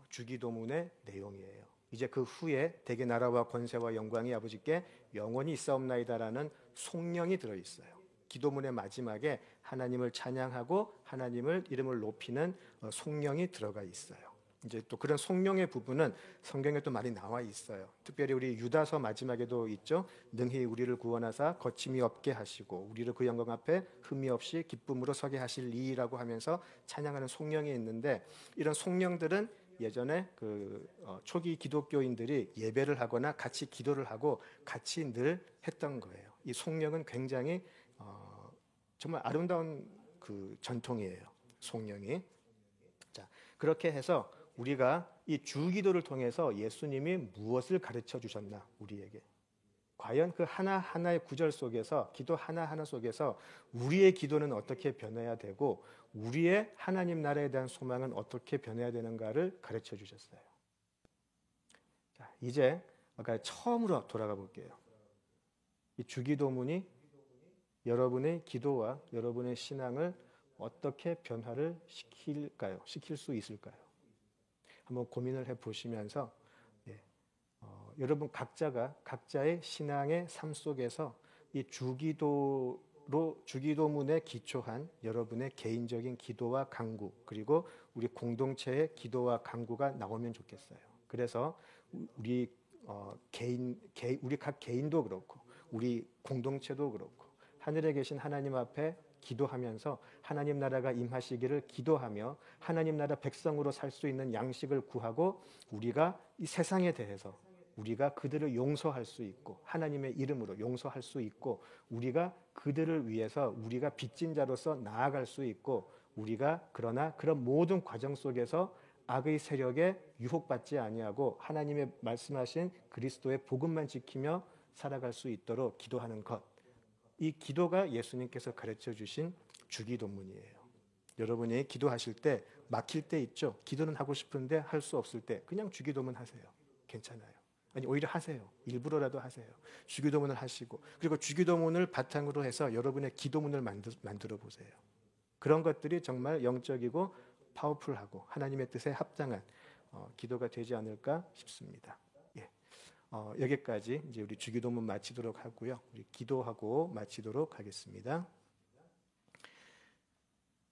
Speaker 1: 주기도문의 내용이에요. 이제 그 후에 대개 나라와 권세와 영광이 아버지께 영원히 있사옵나이다라는 송령이 들어있어요. 기도문의 마지막에 하나님을 찬양하고 하나님을 이름을 높이는 송령이 들어가 있어요. 이제 또 그런 송령의 부분은 성경에 또 많이 나와 있어요. 특별히 우리 유다서 마지막에도 있죠. 능히 우리를 구원하사 거침이 없게 하시고 우리를 그 영광 앞에 흠이 없이 기쁨으로 서게 하실 이라고 하면서 찬양하는 송령이 있는데, 이런 송령들은 예전에 초기 기독교인들이 예배를 하거나 같이 기도를 하고 같이 늘 했던 거예요. 이 송령은 굉장히 정말 아름다운 그 전통이에요. 송령이. 자, 그렇게 해서 우리가 이 주기도를 통해서 예수님이 무엇을 가르쳐 주셨나, 우리에게. 과연 그 하나하나의 구절 속에서, 기도 하나하나 속에서 우리의 기도는 어떻게 변해야 되고 우리의 하나님 나라에 대한 소망은 어떻게 변해야 되는가를 가르쳐 주셨어요. 자, 이제 아까 처음으로 돌아가 볼게요. 이 주기도문이 여러분의 기도와 여러분의 신앙을 어떻게 변화를 시킬 수 있을까요? 한번 고민을 해보시면서 여러분 각자의 신앙의 삶 속에서 이 주기도문에 기초한 여러분의 개인적인 기도와 간구, 그리고 우리 공동체의 기도와 간구가 나오면 좋겠어요. 그래서 우리 각 개인도 그렇고 우리 공동체도 그렇고 하늘에 계신 하나님 앞에 기도하면서 하나님 나라가 임하시기를 기도하며 하나님 나라 백성으로 살 수 있는 양식을 구하고, 우리가 이 세상에 대해서 우리가 그들을 용서할 수 있고 하나님의 이름으로 용서할 수 있고, 우리가 그들을 위해서 우리가 빚진 자로서 나아갈 수 있고, 우리가 그러나 그런 모든 과정 속에서 악의 세력에 유혹받지 아니하고 하나님의 말씀하신 그리스도의 복음만 지키며 살아갈 수 있도록 기도하는 것. 이 기도가 예수님께서 가르쳐 주신 주기도문이에요. 여러분이 기도하실 때 막힐 때 있죠. 기도는 하고 싶은데 할 수 없을 때 그냥 주기도문 하세요. 괜찮아요. 아니, 오히려 하세요. 일부러라도 하세요. 주기도문을 하시고, 그리고 주기도문을 바탕으로 해서 여러분의 기도문을 만들어 보세요. 그런 것들이 정말 영적이고 파워풀하고 하나님의 뜻에 합당한 기도가 되지 않을까 싶습니다. 여기까지 이제 우리 주기도문 마치도록 하고요. 우리 기도하고 마치도록 하겠습니다.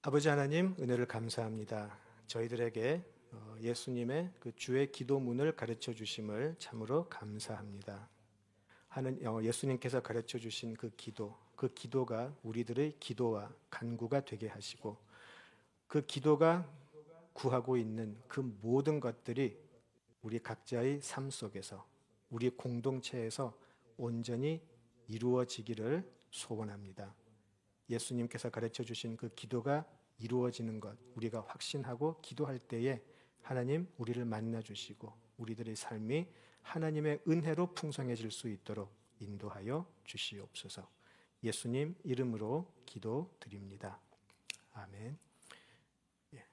Speaker 1: 아버지 하나님, 은혜를 감사합니다. 저희들에게 예수님의 그 주의 기도문을 가르쳐 주심을 참으로 감사합니다. 예수님께서 가르쳐 주신 그 기도가 우리들의 기도와 간구가 되게 하시고, 그 기도가 구하고 있는 그 모든 것들이 우리 각자의 삶 속에서, 우리 공동체에서 온전히 이루어지기를 소원합니다. 예수님께서 가르쳐 주신 그 기도가 이루어지는 것, 우리가 확신하고 기도할 때에 하나님 우리를 만나 주시고 우리들의 삶이 하나님의 은혜로 풍성해질 수 있도록 인도하여 주시옵소서. 예수님 이름으로 기도드립니다. 아멘.